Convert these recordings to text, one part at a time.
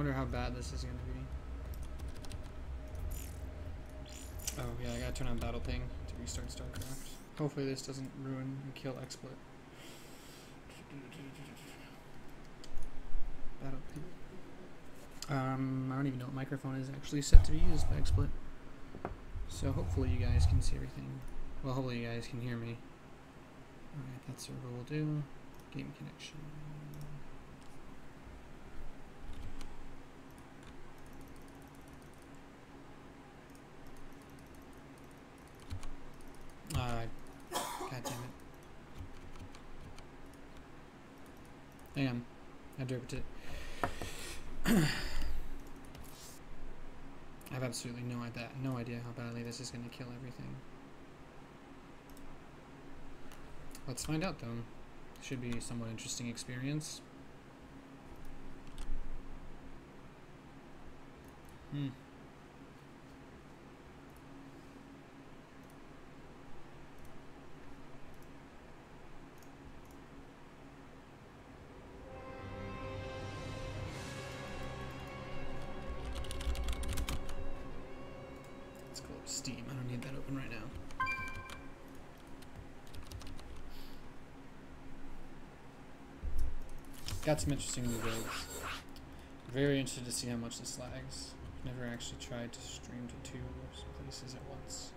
wonder how bad this is going to be. Oh yeah, I gotta turn on Battle Ping to restart StarCraft. Hopefully this doesn't ruin and kill XSplit. Battle Ping. I don't even know what microphone is actually set to be used by XSplit. So hopefully you guys can see everything. Well, hopefully you guys can hear me. Alright, that server will do. Game connection. God damn it. Hang on. I had to rip it. I have absolutely no idea how badly this is going to kill everything. Let's find out, though. Should be a somewhat interesting experience. Steam. I don't need that open right now. Got some interesting new builds. Very interested to see how much this lags. Never actually tried to stream to two places at once.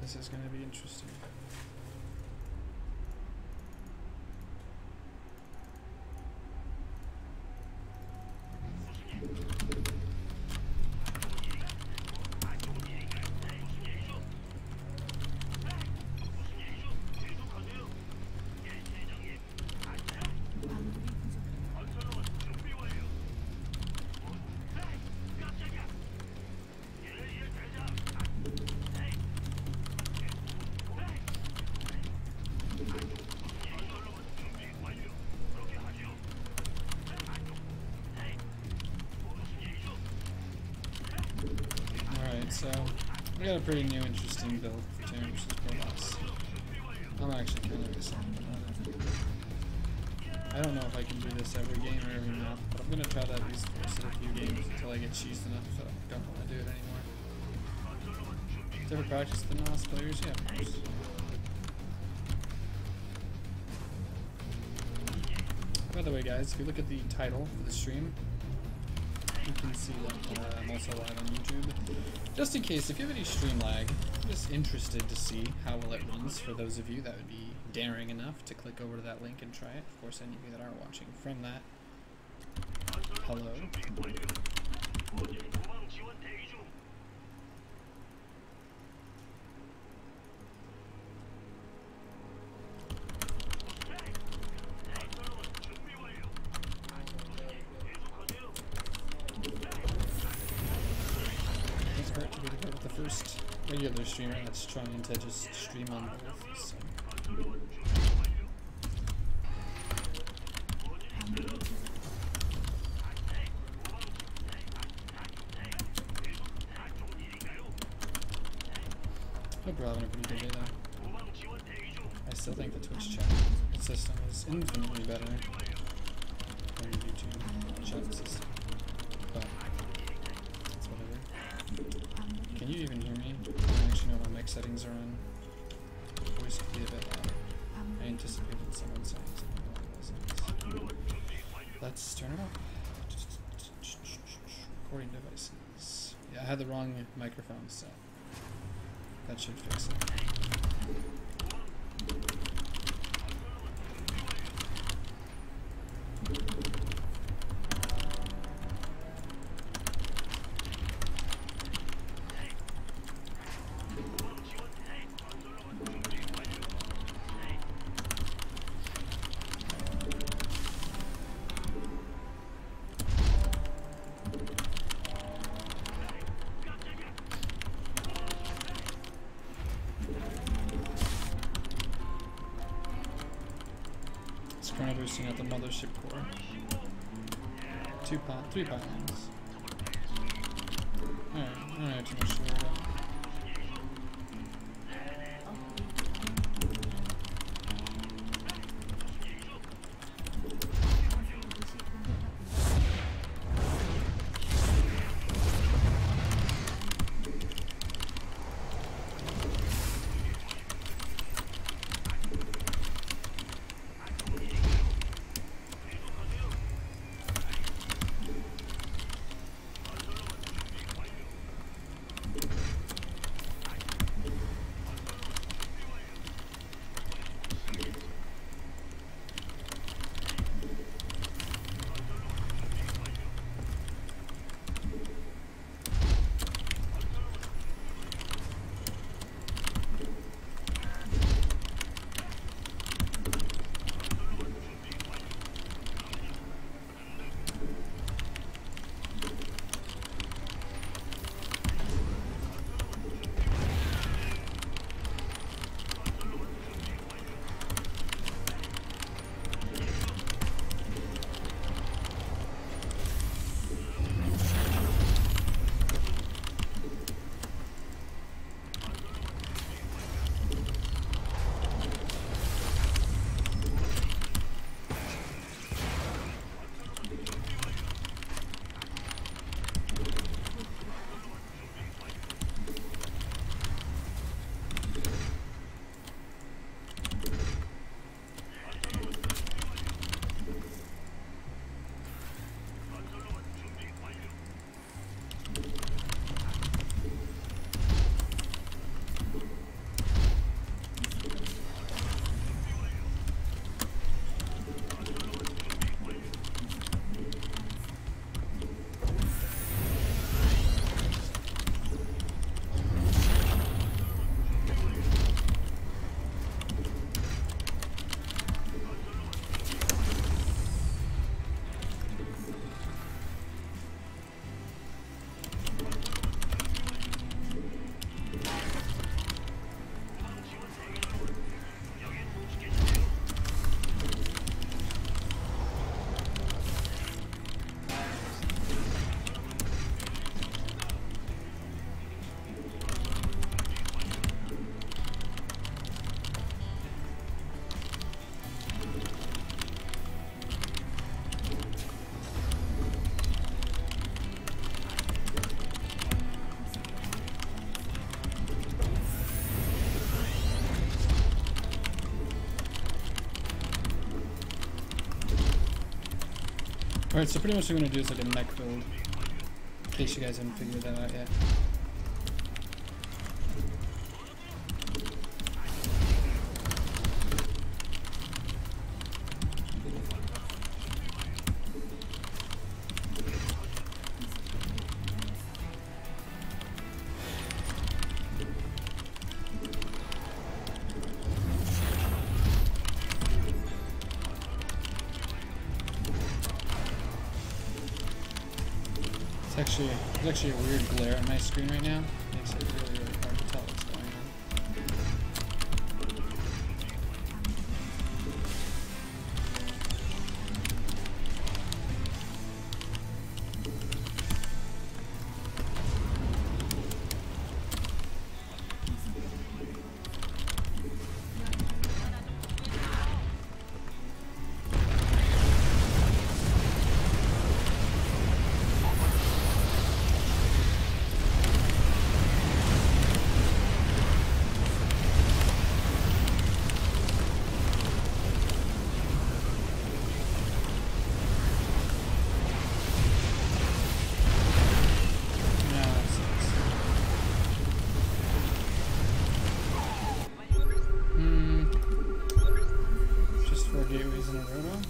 This is going to be interesting. So, we got a pretty new, interesting build for Terran versus. I'm actually kind of excited about it. I don't know if I can do this every game or every map, but I'm going to try to at least force it a few games until I get cheesed enough so I don't want to do it anymore. Ever practiced the NOS players? Yeah, of course. By the way, guys, if you look at the title for the stream, you can see that I'm also live on YouTube. Just in case, if you have any stream lag, I'm just interested to see how well it runs for those of you that would be daring enough to click over to that link and try it. Of course, any of you that are watching from that, hello. Regular streamer that's trying to just stream on both. So. Hope we're having a pretty good day though. I still think the Twitch chat system is infinitely better than the YouTube chat system. But it's whatever. Can you even hear me? I don't actually know what my mic settings are on. Voice could be a bit loud. I anticipated someone saying something along those lines. Let's turn it off. Recording devices. Yeah, I had the wrong microphone set. That should fix it. kernel boosting at the mothership core. 3 pylons. Alright, I don't have too much to worry about. Alright, so pretty much what we're going to do is like a mech build, in case you guys haven't figured that out yet. There's actually a weird glare on my screen right now. It makes it really, really hard to tell what's going on.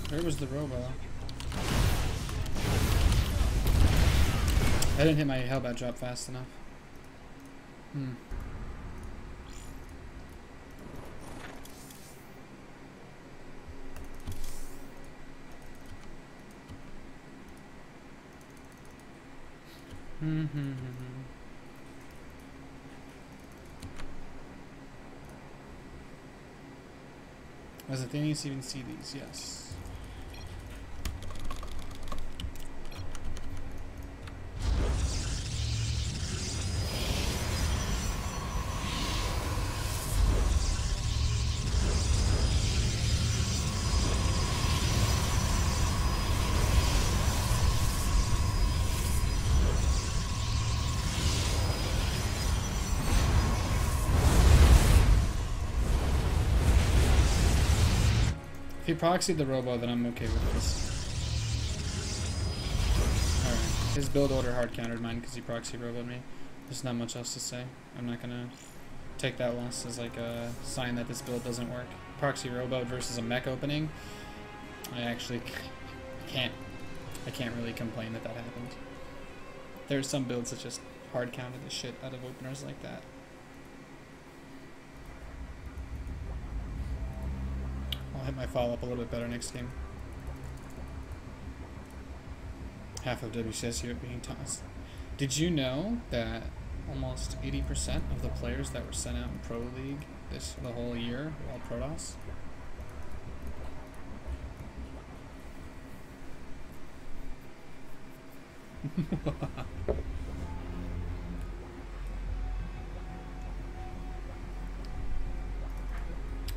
Where was the robo? I didn't hit my hellbat drop fast enough. Does Nathanias even see these? Yes. he proxied the robo, then I'm okay with this. Alright. His build order hard countered mine because he proxy roboed me. There's not much else to say. I'm not gonna take that loss as like a sign that this build doesn't work. Proxy robo versus a mech opening. I actually can't really complain that happened. There's some builds that just hard counter the shit out of openers like that. I'll hit my follow up a little bit better next game. Half of WCSU being tossed. Did you know that almost 80% of the players that were sent out in Pro League the whole year were all Protoss?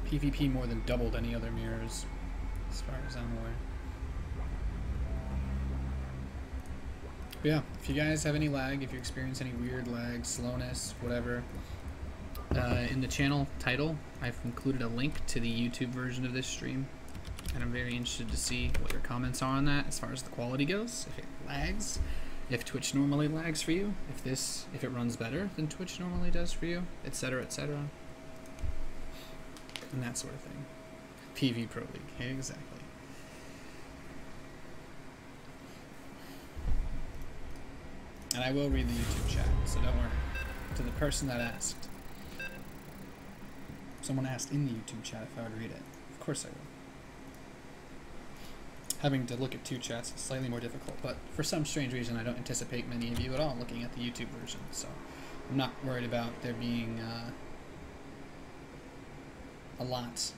PvP more than doubled any other mirrors, as far as I'm aware. But yeah, if you guys have any lag, if you experience any weird lag, slowness, whatever, in the channel title, I've included a link to the YouTube version of this stream, and I'm very interested to see what your comments are on that as far as the quality goes, if it lags, if Twitch normally lags for you, if it runs better than Twitch normally does for you, etc., etc., and that sort of thing. PV Pro League, yeah, exactly. And I will read the YouTube chat, so don't worry. To the person that asked. Someone asked in the YouTube chat if I would read it. Of course I will. Having to look at two chats is slightly more difficult, but for some strange reason I don't anticipate many of you at all looking at the YouTube version, so I'm not worried about there being a lot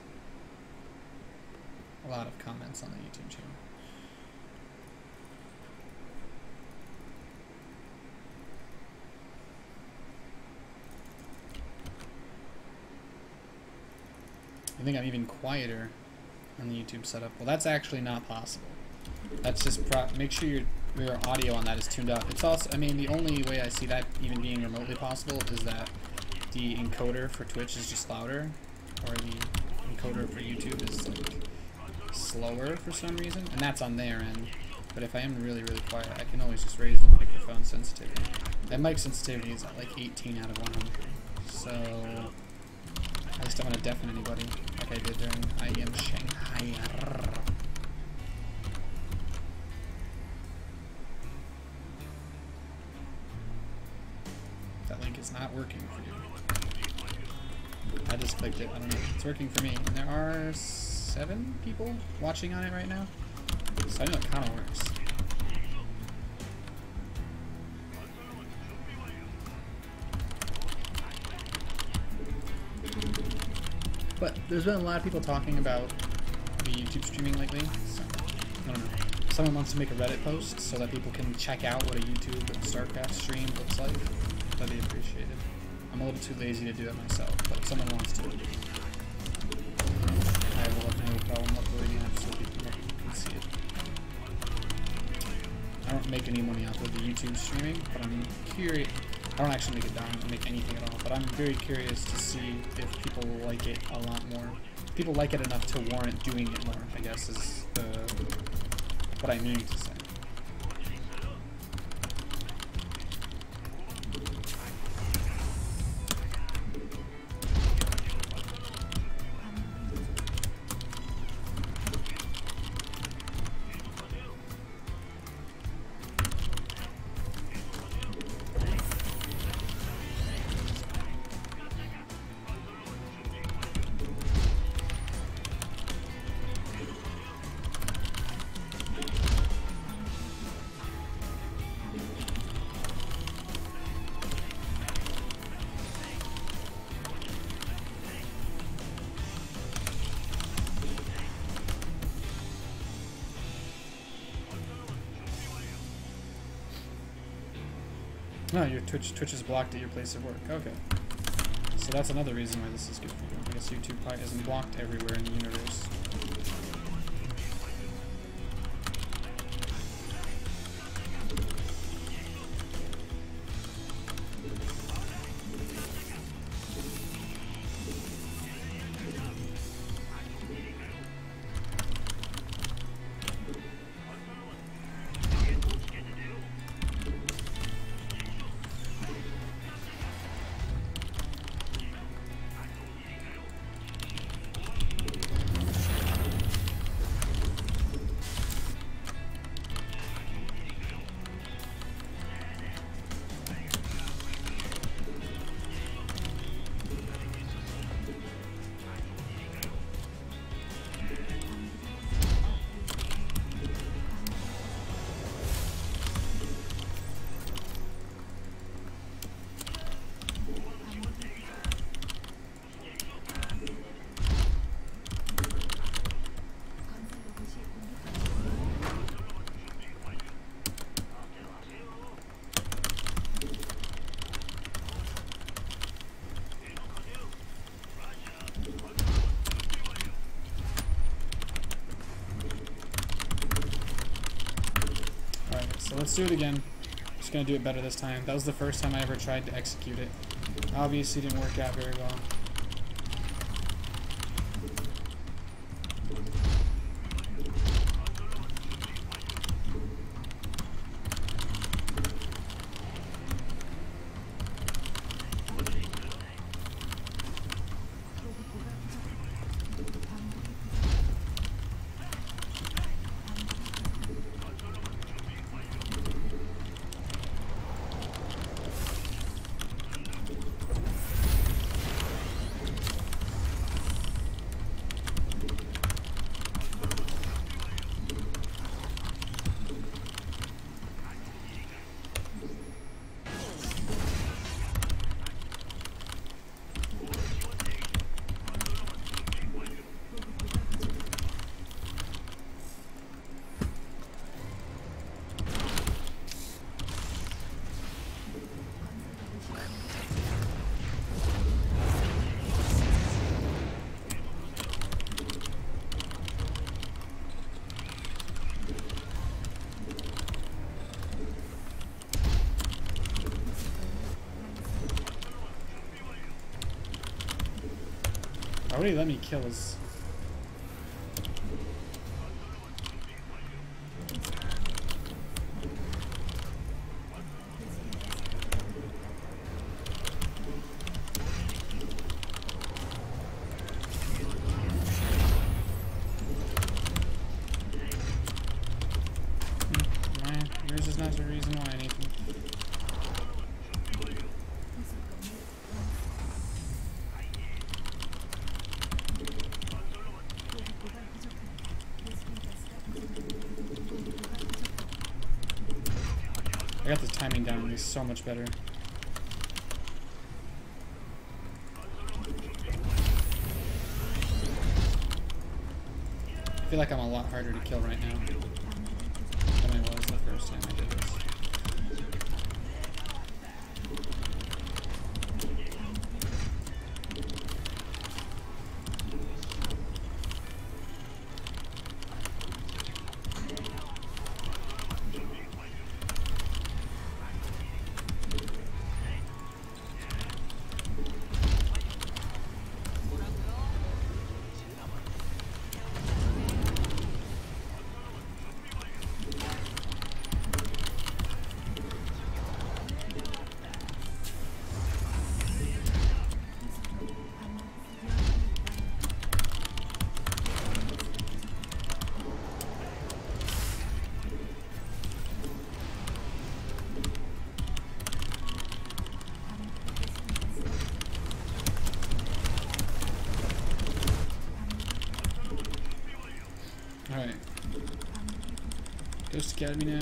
of comments on the YouTube channel. I think I'm even quieter on the YouTube setup. Well, that's actually not possible. That's just make sure your audio on that is tuned up. It's also, I mean, the only way I see that even being remotely possible is that the encoder for Twitch is just louder, or the encoder for YouTube is like slower for some reason, and that's on their end. But if I am really, really quiet, I can always just raise the microphone sensitivity. That mic sensitivity is at like 18 out of 100. So I just don't want to deafen anybody like I did during IEM Shanghai. That link is not working for you. I just clicked it. I don't know. It's working for me. And there are 7 people watching on it right now. So I know it kind of works. But there's been a lot of people talking about the YouTube streaming lately, so I don't know. If someone wants to make a Reddit post so that people can check out what a YouTube StarCraft stream looks like, that'd be appreciated. I'm a little too lazy to do it myself, but if someone wants to, I have no problem uploading it so people can see it. I don't make any money off of the YouTube streaming, but I'm curious. I don't actually make it down or make anything at all, but I'm very curious to see if people like it a lot more. People like it enough to warrant doing it more, I guess, is what I mean to say. No, your Twitch is blocked at your place of work. Okay. So that's another reason why this is good for you. I guess YouTube probably isn't blocked everywhere in the universe. So let's do it again. Just gonna do it better this time. That was the first time I ever tried to execute it. Obviously didn't work out very well. Why would he let me kill his... Yours is not the reason why I need to... I got the timing down, it's so much better. I feel like I'm a lot harder to kill right now than I was the first time I did this. Alright. Ghost Academy now.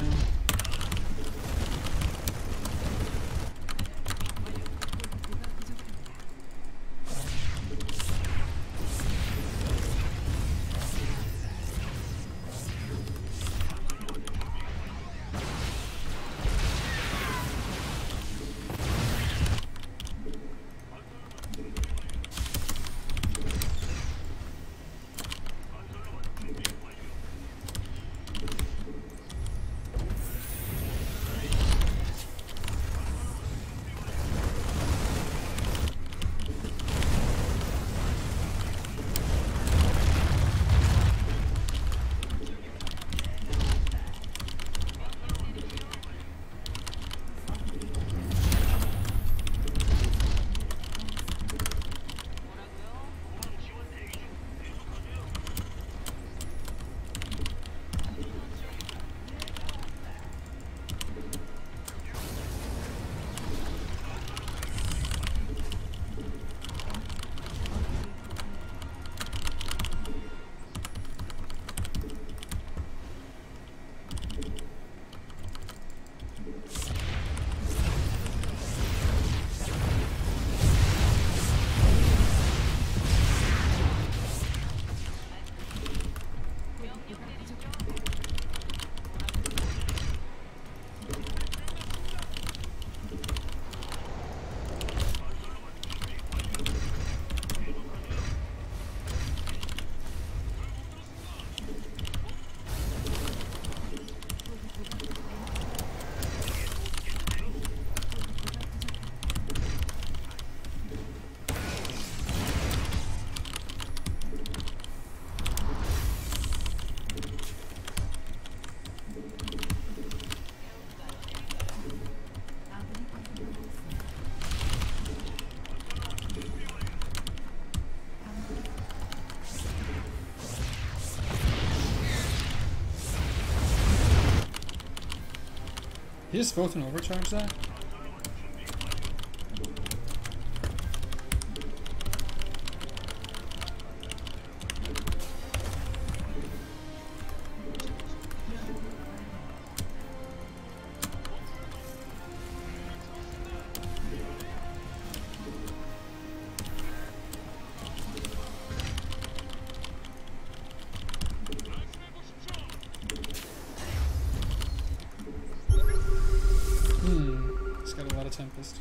He just both and overcharge that? It's got a lot of Tempest.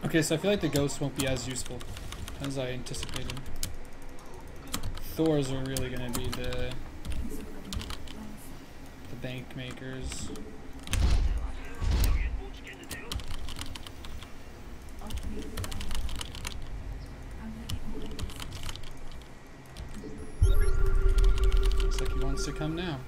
Okay, so I feel like the ghosts won't be as useful as I anticipated. Thors are really going to be the bank makers. Looks like he wants to come now.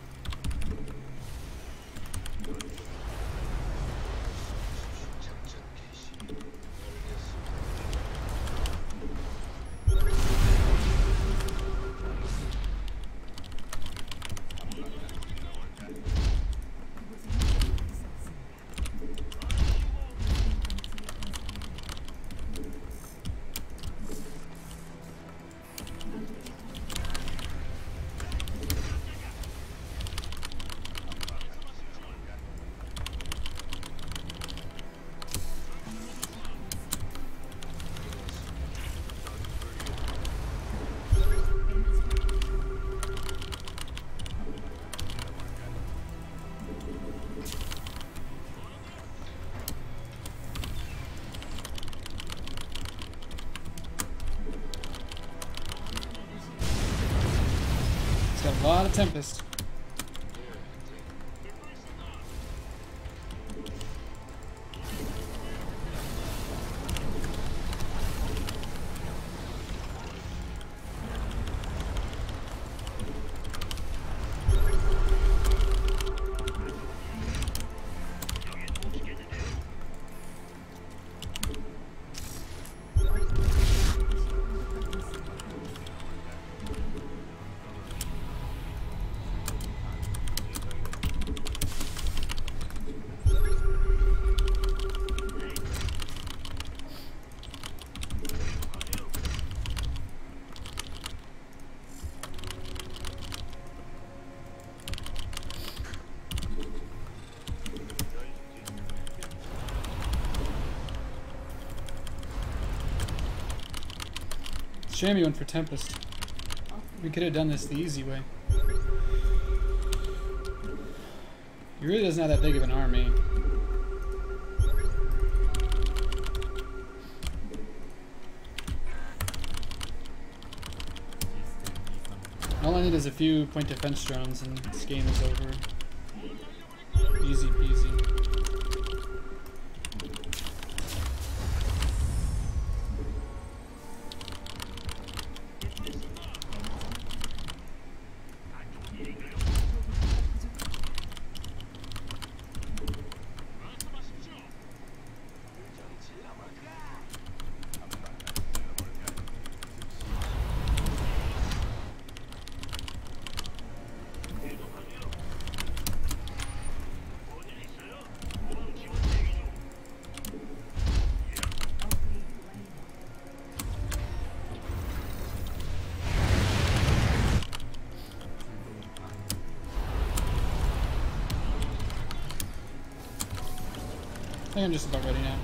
A lot of Tempest. Shame you went for Tempest. We could have done this the easy way. He really doesn't have that big of an army. All I need is a few point defense drones and this game is over. Easy peasy. think I'm just about ready now.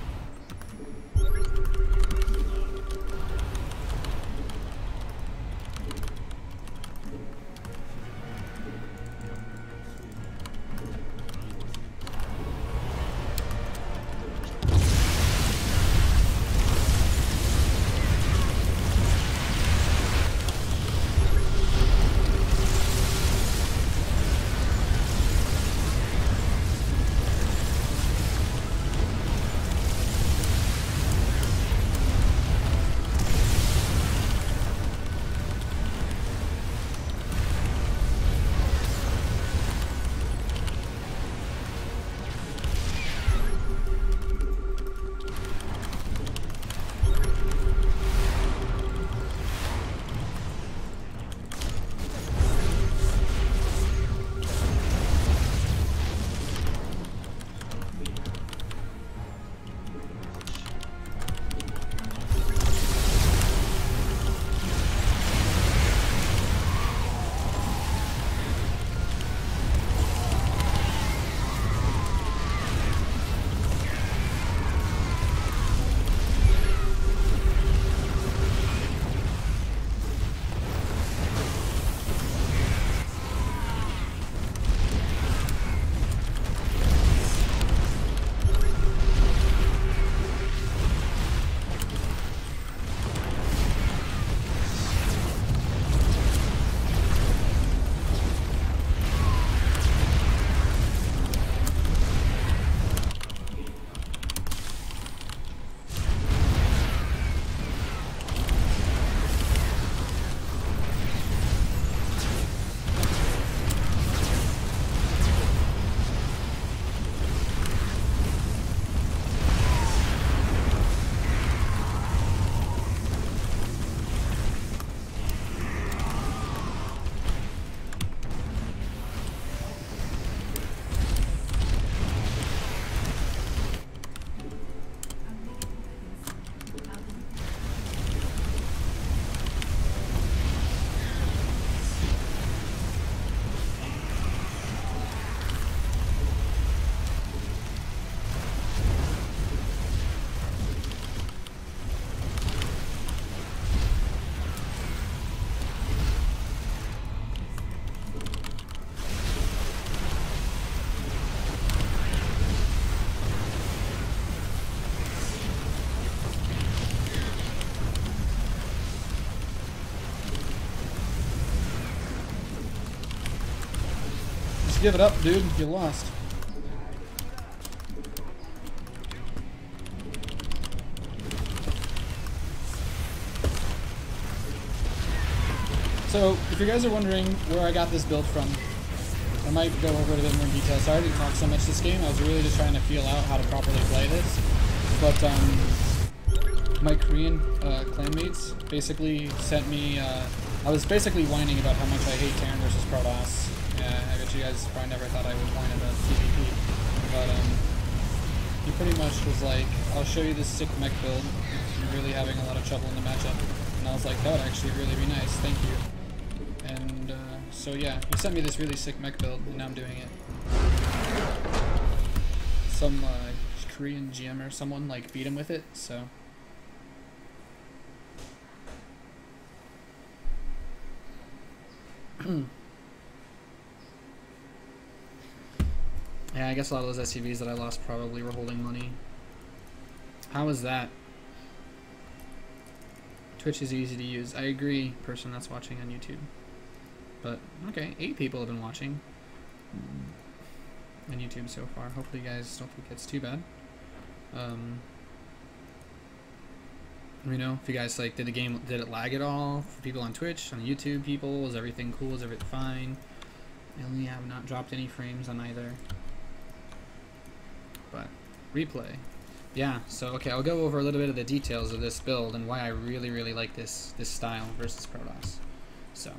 Give it up, dude. You lost. So, if you guys are wondering where I got this build from, I might go over it a bit more in detail. Sorry I didn't talk so much this game. I was really just trying to feel out how to properly play this. But, my Korean clanmates basically sent me, I was basically whining about how much I hate Terran versus Protoss. I bet you guys probably never thought I would whine about PvP, but he pretty much was like, I'll show you this sick mech build if you're really having a lot of trouble in the matchup. And I was like, that would actually really be nice, thank you. And so yeah, he sent me this really sick mech build, and now I'm doing it. Some Korean GM or someone like beat him with it, so. Yeah, I guess a lot of those SCVs that I lost probably were holding money. How is that? Twitch is easy to use. I agree, person that's watching on YouTube. But, okay, 8 people have been watching on YouTube so far. Hopefully you guys don't think it's too bad. You know, if you guys like, did it lag at all? For people on Twitch, on YouTube people, was everything cool? Was everything fine? I only have not dropped any frames on either. But, replay. Yeah, so okay, I'll go over a little bit of the details of this build and why I really, really like this style versus Protoss. So.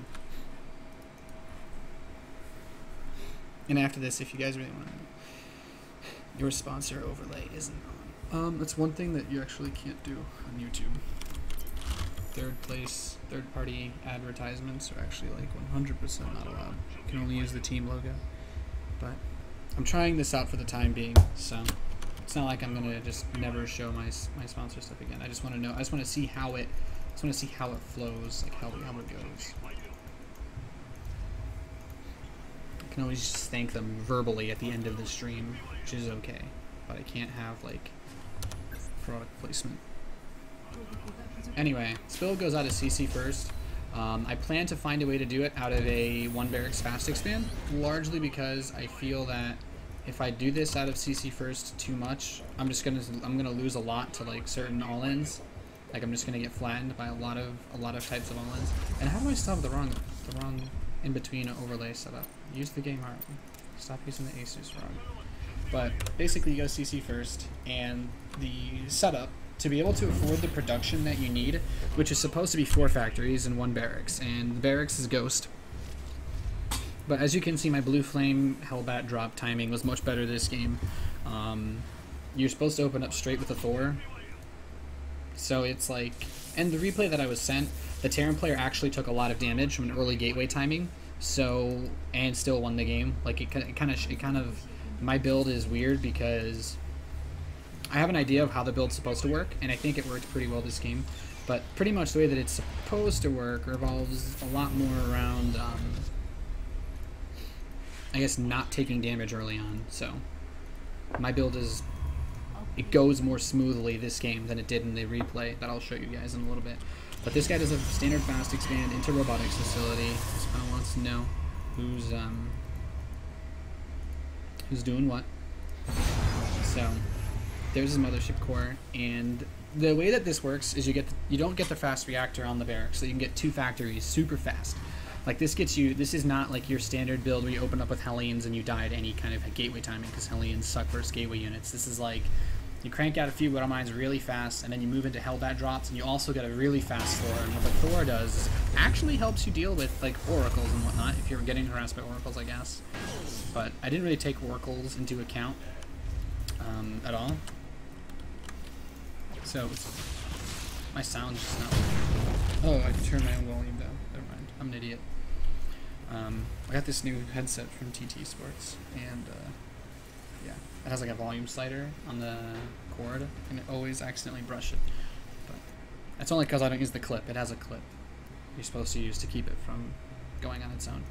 And after this, if you guys really want to know, your sponsor overlay isn't on. That's one thing that you actually can't do on YouTube. Third-party advertisements are actually like 100% not allowed. You can only use the team logo. But I'm trying this out for the time being, so It's not like I'm gonna just never show my sponsor stuff again. I just want to know. I just want to see how it. I just want to see how it flows, like how it goes. I can always just thank them verbally at the end of the stream, which is okay. But I can't have like product placement. Anyway, Spill goes out of CC first. I plan to find a way to do it out of a 1 barracks fast expand, largely because I feel that if I do this out of CC first too much, I'm gonna lose a lot to like certain all-ins. Like I'm just gonna get flattened by a lot of types of all-ins. And how do I still have the wrong in between overlay setup? Use the game hard. Stop using the Asus wrong. But basically, you go CC first, and the setup to be able to afford the production that you need, which is supposed to be 4 factories and 1 barracks, and the barracks is Ghost. But as you can see, my Blue Flame Hellbat drop timing was much better this game. You're supposed to open up straight with a Thor. So it's like, and the replay that I was sent, the Terran player actually took a lot of damage from an early gateway timing, so, and still won the game. Like it kind of, my build is weird because I have an idea of how the build's supposed to work, and I think it worked pretty well this game. But pretty much the way that it's supposed to work revolves a lot more around, I guess, not taking damage early on. So my build is, it goes more smoothly this game than it did in the replay that I'll show you guys in a little bit. But this guy does a standard fast expand into robotics facility. This guy wants to know who's doing what. So there's his mothership core, and the way that this works is you don't get the fast reactor on the barracks, so you can get 2 factories super fast. Like this gets you, this is not like your standard build where you open up with Hellions and you die at any kind of gateway timing, because Hellions suck versus gateway units. This is like, you crank out a few Widow Mines really fast, and then you move into Hellbat drops, and you also get a really fast Thor. And what the Thor does is actually helps you deal with like oracles and whatnot, if you're getting harassed by oracles, I guess. But I didn't really take oracles into account at all. So my sound's just not working. Oh, I can turn my own volume down. Never mind. I'm an idiot. I got this new headset from TT Sports, and yeah, it has like a volume slider on the cord, and it always accidentally brush it. But that's only because I don't use the clip. It has a clip you're supposed to use to keep it from going on its own.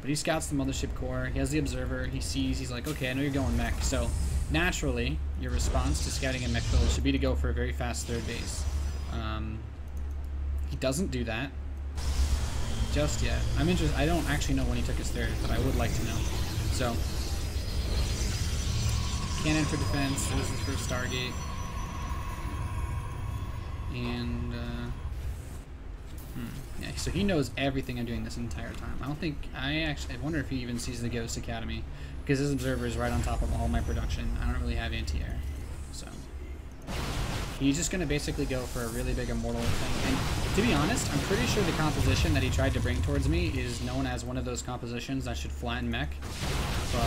But he scouts the mothership core. He has the observer. He sees. He's like, okay, I know you're going mech. So naturally, your response to scouting a mech build should be to go for a very fast third base. He doesn't do that just yet. I'm interested. I don't actually know when he took his third, but I would like to know. So, cannon for defense. This is his first Stargate, and yeah. So he knows everything I'm doing this entire time. I wonder if he even sees the Ghost Academy, because his observer is right on top of all my production. I don't really have anti-air, so he's just going to basically go for a really big immortal thing. And to be honest, I'm pretty sure the composition that he tried to bring towards me is known as one of those compositions that should flatten mech. But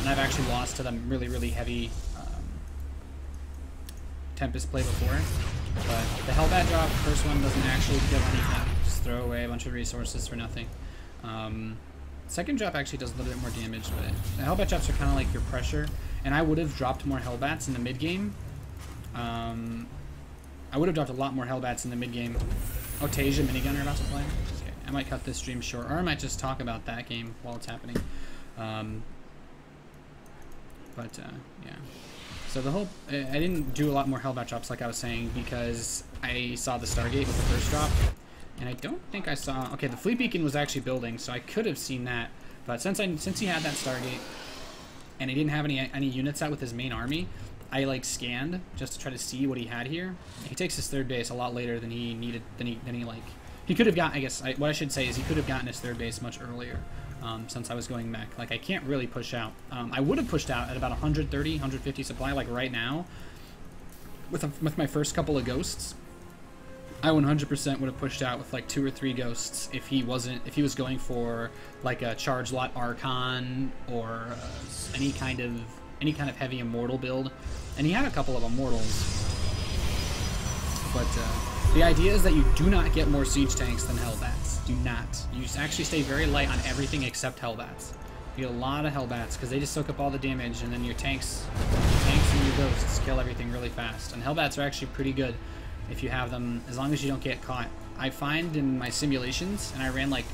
and I've actually lost to them really, really heavy Tempest play before. But the Hellbat drop, the first one, doesn't actually kill anything. Just throw away a bunch of resources for nothing. Second drop actually does a little bit more damage, but the Hellbat drops are kind of like your pressure. And I would have dropped more Hellbats in the mid game. I would have dropped a lot more Hellbats in the mid game. Oh, Tasia minigunner about to play. Okay, I might cut this stream short, or I might just talk about that game while it's happening. Yeah. So the whole, I didn't do a lot more Hellbat drops like I was saying, because I saw the Stargate with the first drop, and I don't think I saw, okay, the Fleet Beacon was actually building, so I could have seen that, but since he had that Stargate, and he didn't have any units out with his main army, I like scanned just to try to see what he had here. He takes his third base a lot later than he needed, he could have got, I guess, what I should say is he could have gotten his third base much earlier. Since I was going mech. Like, I can't really push out. I would have pushed out at about 130, 150 supply, like right now. With my first couple of ghosts, I 100% would have pushed out with like 2 or 3 ghosts if he was going for like a charge lot Archon or any kind of heavy immortal build. And he had a couple of immortals. But the idea is that you do not get more siege tanks than Hellbats. Do not. You actually stay very light on everything except Hellbats. You get a lot of Hellbats because they just soak up all the damage, and then your tanks and your ghosts kill everything really fast. And Hellbats are actually pretty good if you have them, as long as you don't get caught. I find in my simulations, and I ran like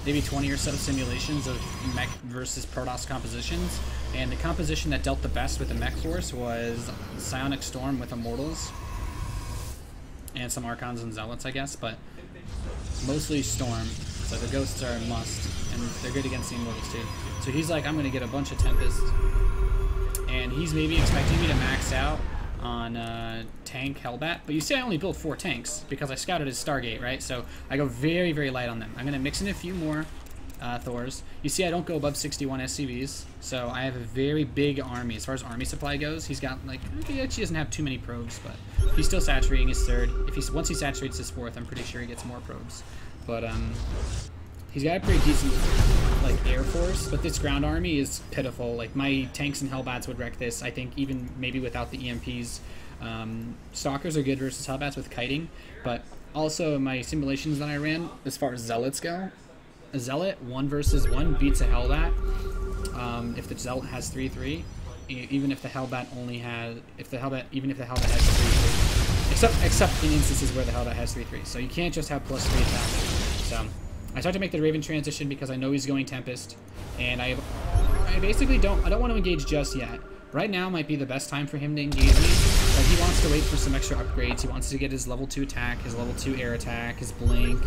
maybe 20 or so simulations of mech versus Protoss compositions, and the composition that dealt the best with the mech force was Psionic Storm with Immortals, and some Archons and Zealots, I guess, but mostly Storm. So the Ghosts are a must, and they're good against the Immortals too. So he's like, I'm going to get a bunch of Tempests, and he's maybe expecting me to max out on tank Hellbat, but you see I only built 4 tanks because I scouted his Stargate, right? So I go very, very light on them. I'm going to mix in a few more Thors. You see I don't go above 61 SCVs, so I have a very big army. As far as army supply goes, he's got like, he actually doesn't have too many probes, but he's still saturating his 3rd. If once he saturates his 4th, I'm pretty sure he gets more probes. But he's got a pretty decent like air force, but this ground army is pitiful. Like my tanks and Hellbats would wreck this, I think, even maybe without the EMPs. Stalkers are good versus Hellbats with kiting, but also in my simulations that I ran, as far as Zealots go, a Zealot 1 versus 1 beats a Hellbat if the Zealot has 3/3, even if the Hellbat only has, even if the Hellbat has 3/3, except in instances where the Hellbat has 3/3. So you can't just have +3 attack. So I start to make the Raven transition because I know he's going Tempest, and I basically don't want to engage just yet. Right now might be the best time for him to engage me, but he wants to wait for some extra upgrades. He wants to get his level 2 attack, his level 2 air attack, his blink,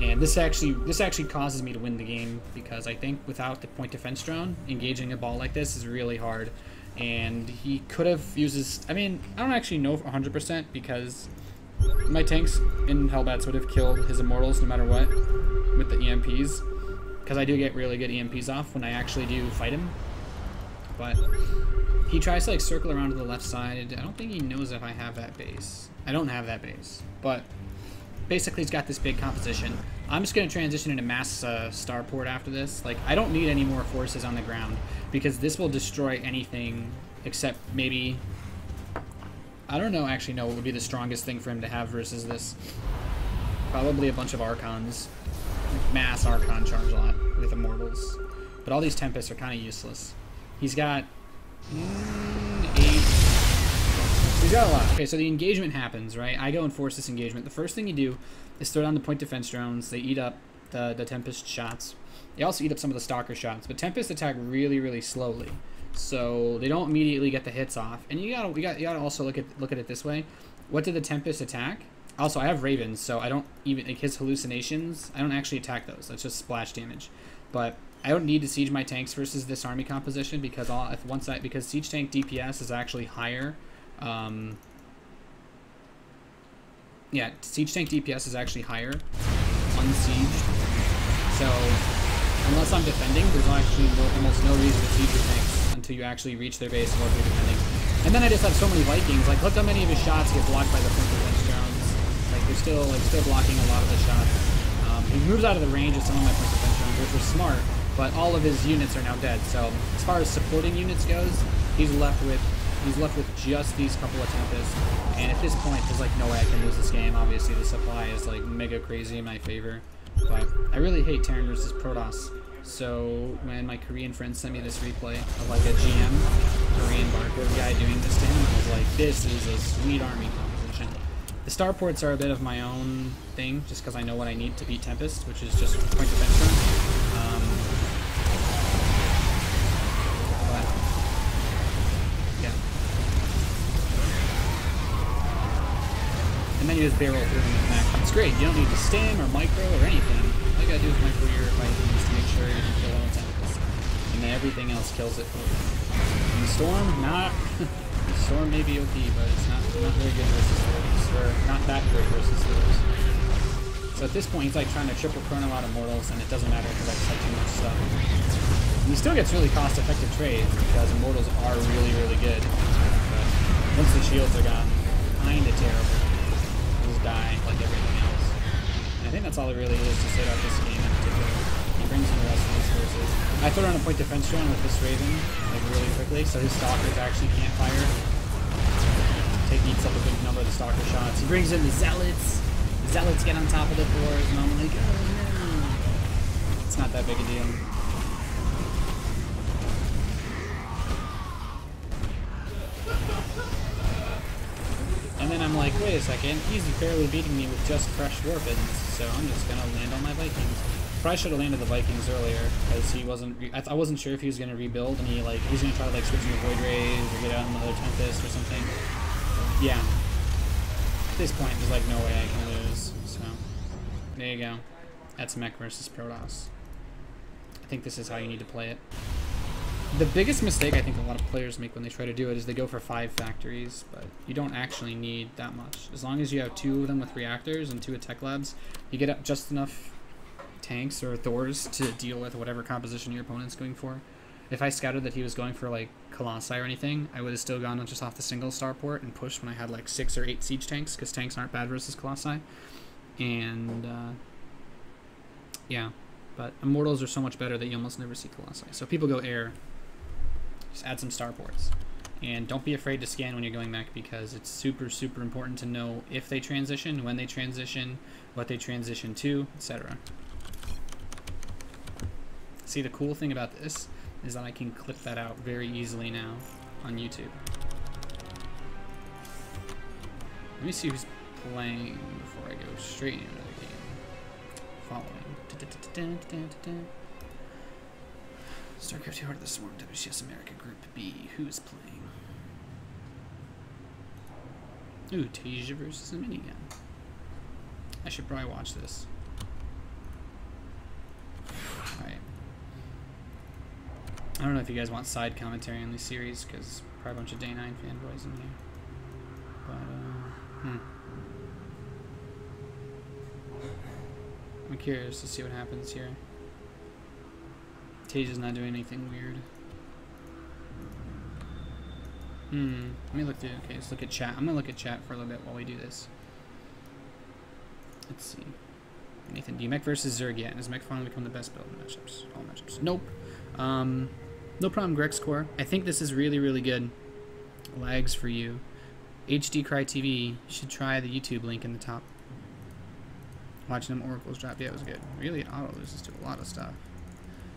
and this actually causes me to win the game, because I think without the point defense drone, engaging a ball like this is really hard. And he could have used his, I mean, I don't actually know 100% because my tanks and Hellbats would have killed his Immortals no matter what with the EMPs, because I do get really good EMPs off when I actually do fight him. But he tries to like circle around to the left side. I don't think he knows if I have that base. I don't have that base, but basically he's got this big composition. I'm just going to transition into mass starport after this. Like, I don't need any more forces on the ground because this will destroy anything except maybe, I don't know, actually know what would be the strongest thing for him to have versus this. Probably a bunch of Archons. Mass Archon charge lot with Immortals. But all these Tempests are kind of useless. He's got 8. He's got a lot. Okay, so the engagement happens, right? I go and force this engagement. The first thing you do is throw down the point defense drones. They eat up the Tempest shots. They also eat up some of the Stalker shots, but Tempest attack really, really slowly, so they don't immediately get the hits off. And you gotta also look at it this way. What did the Tempest attack? Also, I have Ravens, so I don't even, like, his hallucinations, I don't actually attack those. That's just splash damage. But I don't need to siege my tanks versus this army composition because because siege tank DPS is actually higher. Yeah, siege tank DPS is actually higher unsieged. So unless I'm defending, there's actually almost no reason to siege your tanks until you actually reach their base or if you're defending. And then I just have so many Vikings. Like, look how many of his shots get blocked by the point defense drones. Like, they're still blocking a lot of the shots. He moves out of the range of some of my point defense drones, which was smart, but all of his units are now dead. So as far as supporting units goes, he's left with just these couple of Tempests. And at this point, there's like no way I can lose this game. Obviously, the supply is like mega crazy in my favor. But I really hate Terran versus Protoss. So when my Korean friends sent me this replay of like a GM Korean barcode guy doing this to him, I was like, this is a sweet army composition. The starports are a bit of my own thing, just because I know what I need to beat Tempest, which is just point defense turn. But yeah. And then you just barrel through them with mech. It's great. You don't need to stim or micro or anything. All you gotta do with micro your Vikings to make sure you don't kill all the Tempest. And then everything else kills it for you. And the Storm, the Storm may be OP, but it's not very good versus Thors. Or not that great versus Thors. So at this point, he's like trying to triple chrono out Immortals, and it doesn't matter because I just have too much stuff. And he still gets really cost-effective trades because Immortals are really, really good. But once the shields are gone, kinda terrible. Just die like everything else. And I think that's all there really is to say about this game in particular. He brings in the rest of these forces. I throw down a point defense drone with this Raven, like really quickly, so his Stalkers actually can't fire. Eats up a good number of the Stalker shots. He brings in the Zealots. The Zealots get on top of the Thors, and I'm like, oh no. It's not that big a deal. then I'm like, wait a second, he's barely beating me with just fresh weapons, so I'm just gonna land on my Vikings. Probably should have landed the Vikings earlier, because he wasn't. I wasn't sure if he was gonna rebuild, and he was gonna try to like switch into Void Rays or get out another Tempest or something. Yeah. At this point, there's like no way I can lose. So there you go. That's Mech versus Protoss. I think this is how you need to play it. The biggest mistake I think a lot of players make when they try to do it is they go for 5 factories, but you don't actually need that much. As long as you have 2 of them with reactors and 2 attack labs, you get up just enough tanks or Thors to deal with whatever composition your opponent's going for. If I scouted that he was going for like Colossi or anything, I would have still gone just off the single starport and pushed when I had like 6 or 8 siege tanks, because tanks aren't bad versus Colossi. And yeah, but Immortals are so much better that you almost never see Colossi. So people go air. Just add some starports. And don't be afraid to scan when you're going mech, because it's super, super important to know if they transition, when they transition, what they transition to, etc. See, the cool thing about this is that I can clip that out very easily now on YouTube. Let me see who's playing before I go straight into another game. Following. StarCraft Heart of the Swarm, WCS America Group B. Who's playing? Ooh, Tasia versus a minigun. I should probably watch this. Alright. I don't know if you guys want side commentary on this series, because probably a bunch of Day 9 fanboys in here. But, I'm curious to see what happens here. Tasia's not doing anything weird. Let me look through. Okay, let's look at chat. I'm gonna look at chat for a little bit while we do this. Let's see. Nathan, do you mech versus Zerg yet? Has mech finally become the best build in matchups? All matchups. Nope. No problem, Greg's Core. I think this is really, really good. Lags for you. HD Cry TV. You should try the YouTube link in the top. Watching them oracles drop. Yeah, it was good. Really, it auto loses to a lot of stuff.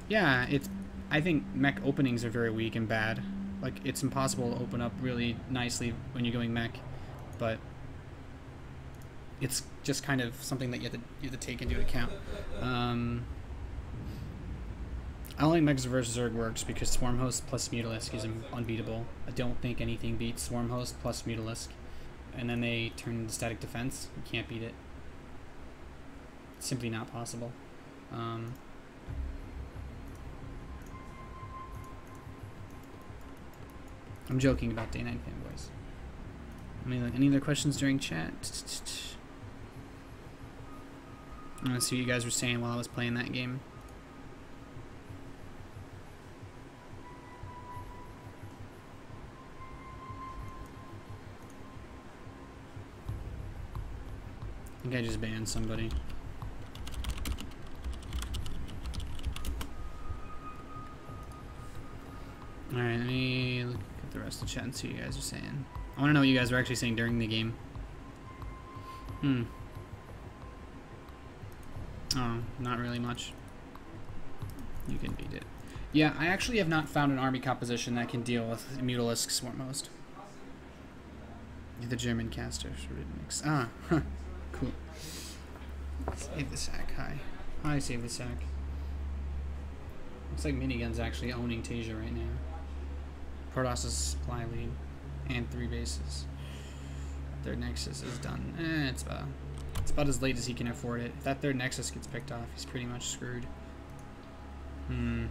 Yeah, I think mech openings are very weak and bad. Like, it's impossible to open up really nicely when you're going mech, but it's just kind of something that you have to take into account. I don't think mechs versus Zerg works because Swarm Host plus Mutalisk is unbeatable. I don't think anything beats Swarm Host plus Mutalisk. And then they turn into static defense. You can't beat it. It's simply not possible. I'm joking about Day 9 fanboys. I mean, like, any other questions during chat? I want to see what you guys were saying while I was playing that game. I think I just banned somebody. Alright, let me look at the rest of the chat and see what you guys are saying. I want to know what you guys are actually saying during the game. Oh, not really much. You can beat it. Yeah, I actually have not found an army composition that can deal with Mutalisk Swarm Host. The German caster. Ah, huh. Cool. Save the sack. Hi. Hi, save the sack. Looks like Minigun's actually owning Tasia right now. Protoss' supply lead. And 3 bases. Third Nexus is done. It's about as late as he can afford it. If that third Nexus gets picked off, he's pretty much screwed. Oh,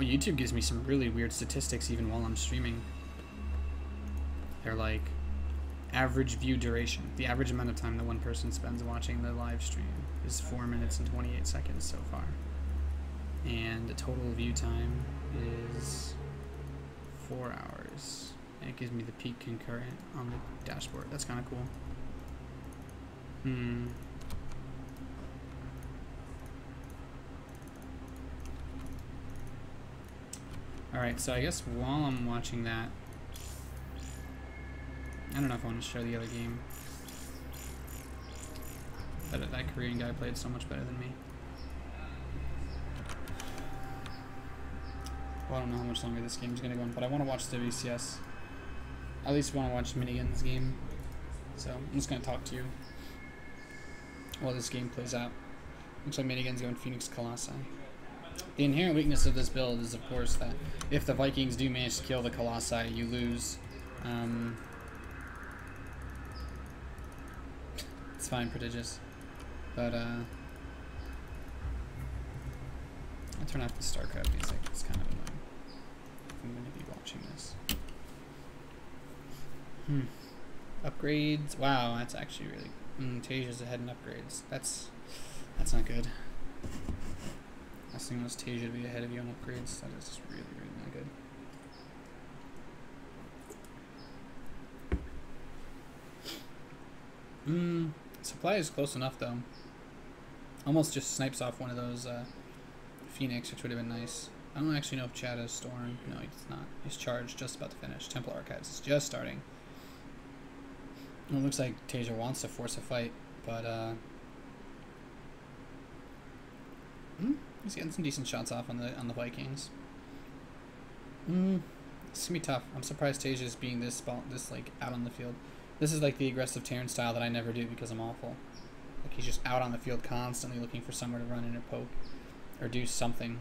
YouTube gives me some really weird statistics even while I'm streaming. They're like average view duration. The average amount of time that one person spends watching the live stream is 4 minutes and 28 seconds so far. And the total view time is 4 hours. And it gives me the peak concurrent on the dashboard. That's kind of cool. Alright, so I guess while I'm watching that, I don't know if I want to show the other game. But that Korean guy played so much better than me. Well, I don't know how much longer this game is going to go on, but I want to watch WCS. I at least want to watch Minigun's game. So I'm just going to talk to you while this game plays out. Looks like Minigun's going Phoenix Colossi. The inherent weakness of this build is, of course, that if the Vikings do manage to kill the Colossi, you lose. It's fine, Prodigious. But, I'll turn off the StarCraft music. It's kind of annoying. I'm going to be watching this. Upgrades. Wow, that's actually really... Tasia's ahead in upgrades. That's not good. Last thing was Tasia to be ahead of you on upgrades. That is really, really not good. Supply is close enough, though. Almost just snipes off one of those Phoenix, which would have been nice. I don't actually know if Chad has Storm. No, he's not. He's charged, just about to finish. Temple Archives is just starting. It looks like Tasia wants to force a fight, but he's getting some decent shots off on the Vikings. It's gonna be tough. I'm surprised Tasia's being this like out on the field. This is like the aggressive Terran style that I never do because I'm awful. Like he's just out on the field constantly looking for somewhere to run in or poke or do something.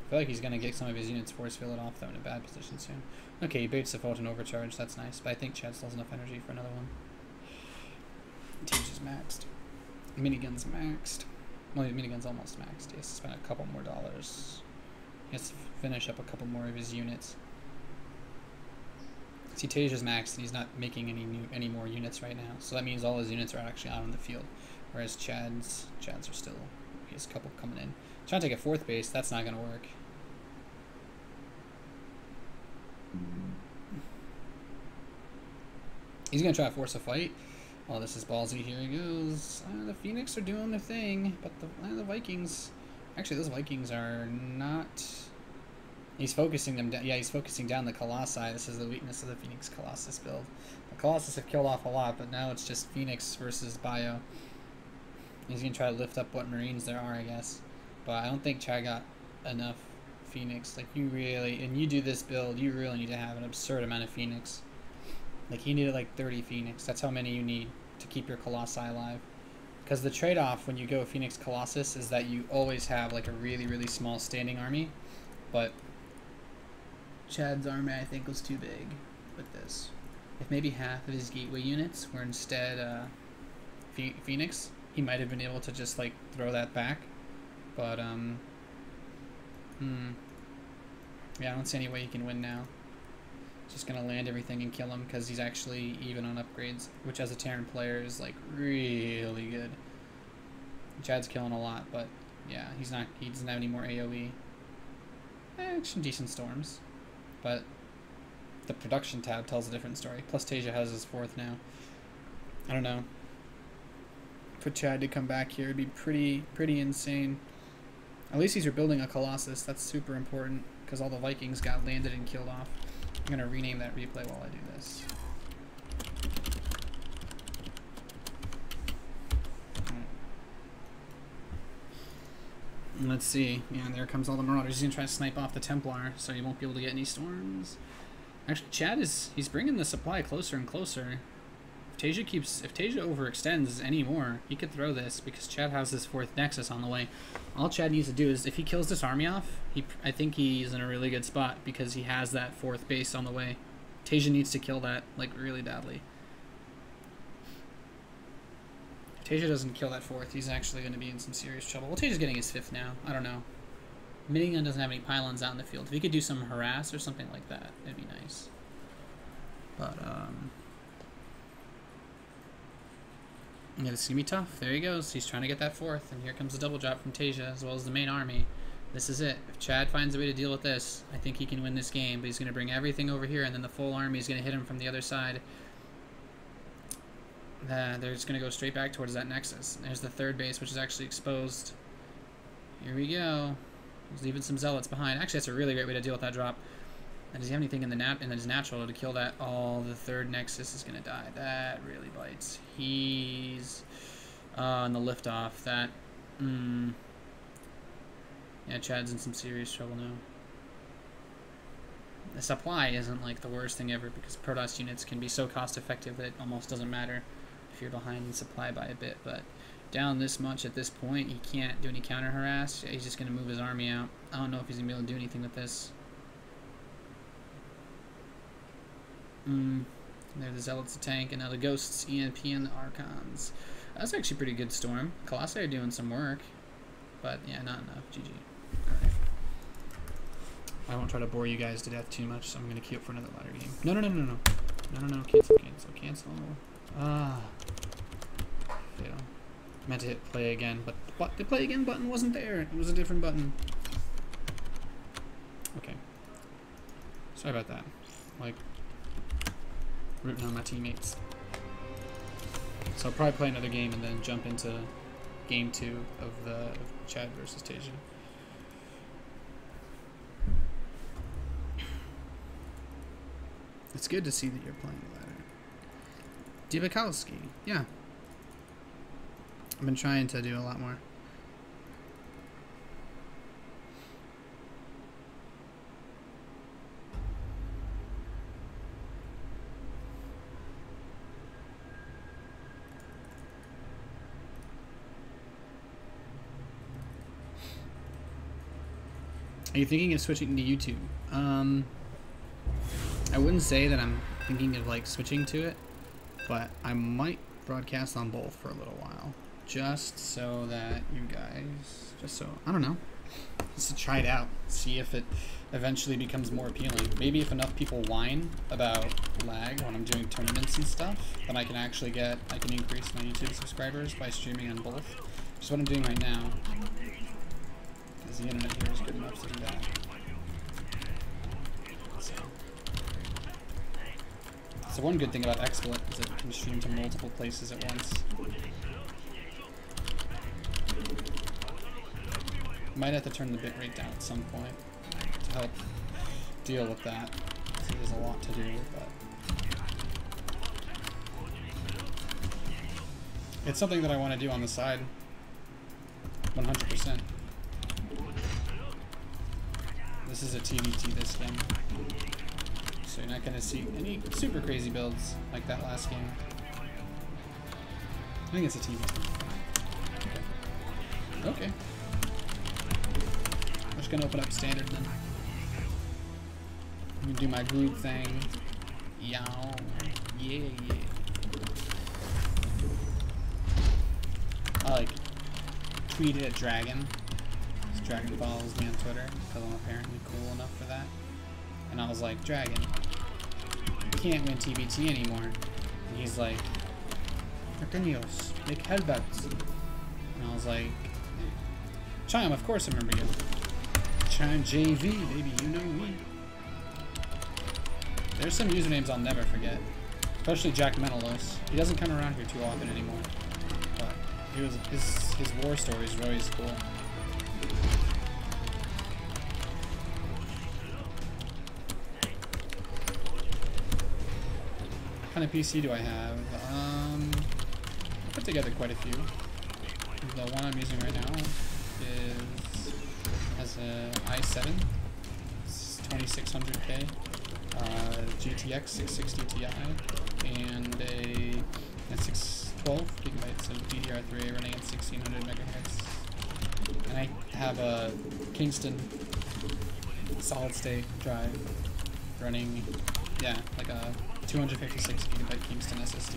I feel like he's gonna get some of his units force fielded off though in a bad position soon. Okay, he baits the Fulton overcharge. That's nice, but I think Chad still has enough energy for another one. Tasia's maxed. Minigun's maxed. Well, Minigun's almost maxed. He has to spend a couple more dollars. He has to finish up a couple more of his units. See, Tasia's maxed and he's not making any more units right now. So that means all his units are actually out on the field. Whereas Chad's are still, he has a couple coming in. Trying to take a fourth base, that's not going to work. He's going to try to force a fight. Oh, this is ballsy. Here he goes. The Phoenix are doing their thing, but the Vikings... Actually, those Vikings are not... He's focusing them down. Yeah, he's focusing down the Colossi. This is the weakness of the Phoenix Colossus build. The Colossus have killed off a lot, but now it's just Phoenix versus Bio. He's going to try to lift up what Marines there are, I guess. But I don't think Chad got enough Phoenix. Like, you really... And you do this build, you really need to have an absurd amount of Phoenix. Like, he needed like 30 Phoenix. That's how many you need to keep your Colossi alive. Because the trade-off when you go Phoenix Colossus is that you always have like a really, really small standing army. But Chad's army, I think, was too big with this. If maybe half of his gateway units were instead Phoenix, he might have been able to just like throw that back. But, yeah, I don't see any way he can win now. Just gonna land everything and kill him because he's actually even on upgrades, which as a Terran player is like really good. Chad's killing a lot, but yeah, he doesn't have any more AoE. Some decent storms, but the production tab tells a different story. Plus Tasia has his fourth now. I don't know. For Chad to come back here would be pretty insane. At least he's rebuilding a Colossus. That's super important because all the Vikings got landed and killed off. I'm going to rename that replay while I do this. Right. Let's see. Yeah, there comes all the Marauders. He's going to try to snipe off the Templar, so he won't be able to get any storms. Actually, Chad he's bringing the supply closer and closer. If Tasia overextends anymore, he could throw this because Chad has his fourth Nexus on the way. All Chad needs to do is, if he kills this army off, I think he's in a really good spot because he has that fourth base on the way. Tasia needs to kill that, like, really badly. If Tasia doesn't kill that fourth, he's actually going to be in some serious trouble. Well, Tasia's getting his fifth now. I don't know. Minigun doesn't have any pylons out in the field. If he could do some harass or something like that, it'd be nice. But, yeah, this is going to be tough. There he goes. He's trying to get that fourth, and here comes the double drop from Tasia, as well as the main army. This is it. If Chad finds a way to deal with this, I think he can win this game, but he's going to bring everything over here, and then the full army is going to hit him from the other side. They're just going to go straight back towards that Nexus. There's the third base, which is actually exposed. Here we go. He's leaving some Zealots behind. Actually, that's a really great way to deal with that drop. And does he have anything in his natural to kill that? Oh, the third Nexus is going to die. That really bites. He's on the liftoff. That, yeah, Chad's in some serious trouble now. The supply isn't like the worst thing ever because Protoss units can be so cost effective that it almost doesn't matter if you're behind in supply by a bit. But down this much at this point, he can't do any counter harass. He's just going to move his army out. I don't know if he's going to be able to do anything with this. There the Zealots, the tank, and now the Ghosts, ENP, and the Archons. That's actually a pretty good storm. Colossi are doing some work. But yeah, not enough. GG. Alright. I won't try to bore you guys to death too much, so I'm going to queue up for another ladder game. No. Cancel. Ah. Fail. Meant to hit play again, but the play again button wasn't there. It was a different button. Okay. Sorry about that. Like, rooting on my teammates. So I'll probably play another game and then jump into game 2 of Chad versus Tasia. It's good to see that you're playing ladder. Dibakowski, yeah. I've been trying to do a lot more. Are you thinking of switching to YouTube? I wouldn't say that I'm thinking of like switching to it, but I might broadcast on both for a little while, just so that you guys, I don't know, just to try it out, see if it eventually becomes more appealing. Maybe if enough people whine about lag when I'm doing tournaments and stuff, then I can increase my YouTube subscribers by streaming on both, which is what I'm doing right now. The internet here is good enough to do that. So one good thing about XSplit is it can stream to multiple places at once. Might have to turn the bitrate down at some point to help deal with that. So there's a lot to do, but it's something that I want to do on the side. 100%. This is a TVT this game, so you're not going to see any super crazy builds like that last game. I think it's a TVT. Okay. I'm just going to open up standard then. I'm going to do my group thing. Yow. Yeah. I like tweeted at Dragon. Dragon follows me on Twitter because I'm apparently cool enough for that. And I was like, Dragon, you can't win TBT anymore. And he's like, Nathanias, make hellbats. And I was like, Chime, of course I remember you. Chime JV, baby, you know me. There's some usernames I'll never forget. Especially Jack Mentalos. He doesn't come around here too often anymore. But his war stories are always cool. What kind of PC do I have? I put together quite a few. The one I'm using right now has a i7, it's 2600K, GTX 660 Ti, and a 612 gigabytes of DDR3 running at 1600 megahertz. And I have a Kingston solid state drive running, yeah, like a 256 gigabyte Kingston SSD.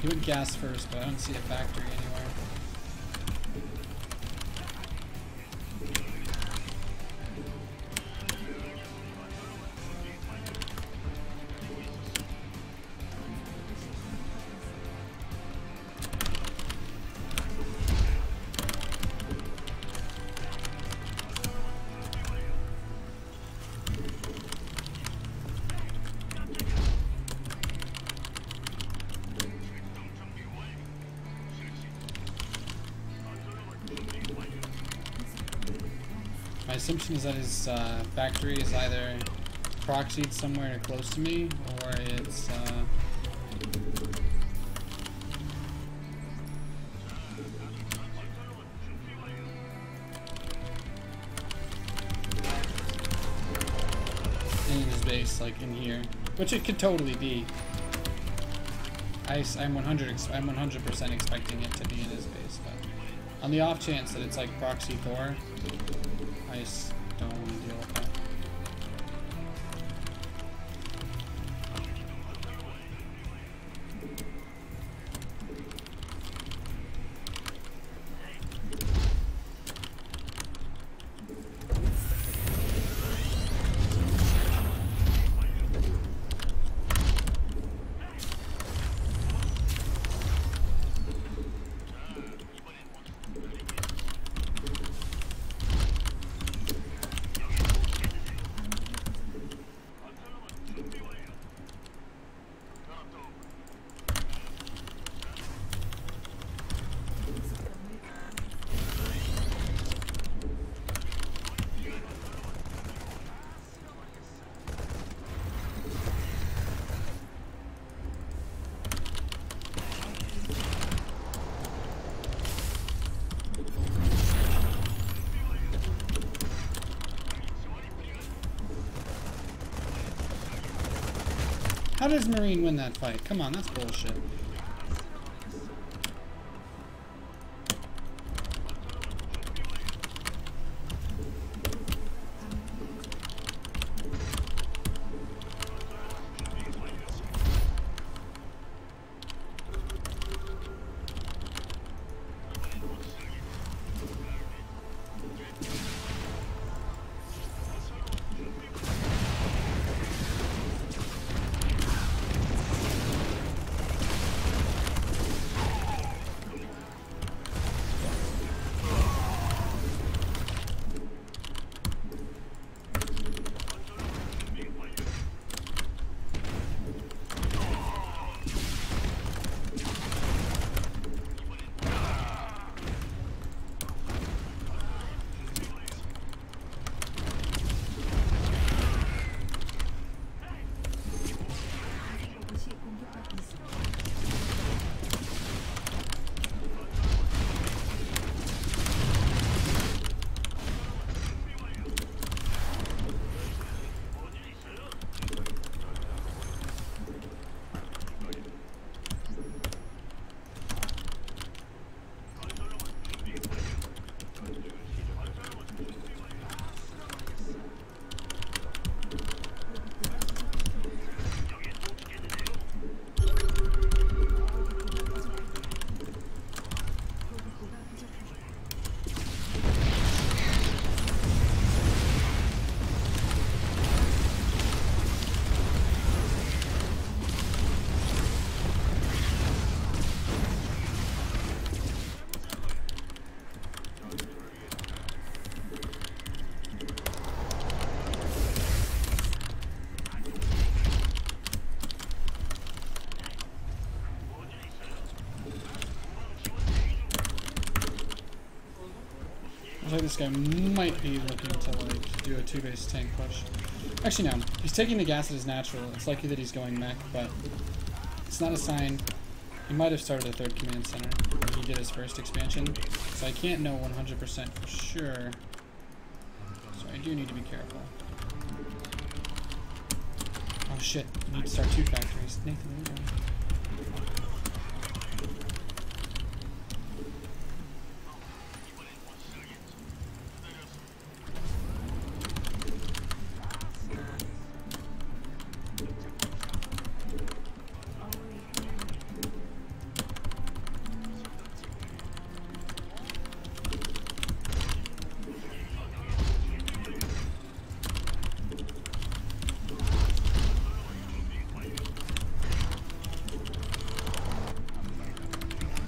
He would gas first, but I don't see a factory anywhere. My assumption is that his factory is either proxied somewhere close to me, or it's in his base, like in here, which it could totally be. I'm 100% expecting it to be in his base, but on the off chance that it's like proxy Thor, I just don't want to deal with that. How does Marine win that fight? Come on, that's bullshit. Looks like this guy might be looking to like do a 2-base tank push. Actually, no. He's taking the gas at his natural. It's likely that he's going mech, but it's not a sign. He might have started a 3rd command center when he did his first expansion, so I can't know 100% for sure. So I do need to be careful. Oh shit! I need to start 2 factories. Nathan, what are you doing?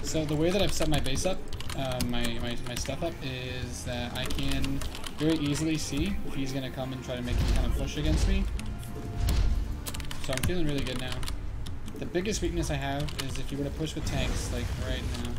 So the way that I've set my base up, my stuff up, is that I can very easily see if he's going to come and try to make any kind of push against me. So I'm feeling really good now. The biggest weakness I have is if you were to push with tanks, like right now.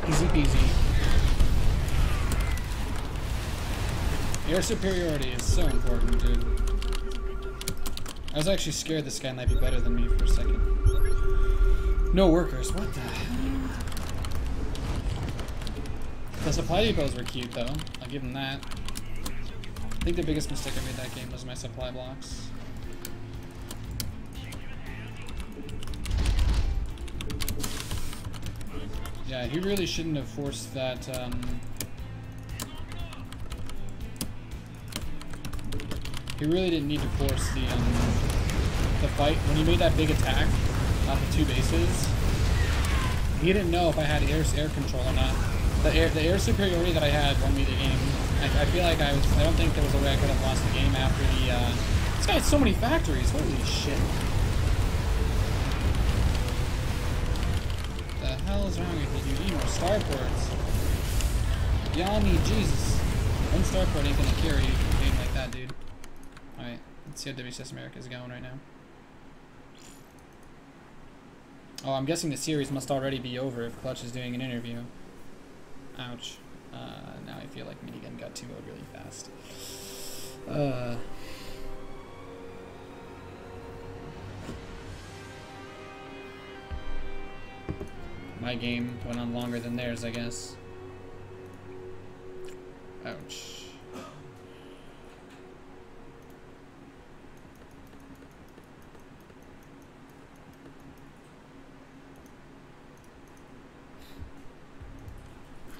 Easy peasy. Air superiority is so important, dude. I was actually scared this guy might be better than me for a second. No workers, what the hell? The supply depots were cute though, I'll give them that. I think the biggest mistake I made that game was my supply blocks. Yeah, he really shouldn't have forced that, he really didn't need to force the fight. When he made that big attack off the two bases, he didn't know if I had air control or not. The air superiority that I had won me the game. I feel like I don't think there was a way I could have lost the game after the, this guy had so many factories, holy shit. What the hell is wrong with you? You need more starports. Y'all need Jesus. One starport ain't gonna carry a game like that, dude. Alright, let's see how WCS America is going right now. Oh, I'm guessing the series must already be over if Clutch is doing an interview. Ouch. Now I feel like Minigun got 2-0 really fast. My game went on longer than theirs, I guess. Ouch.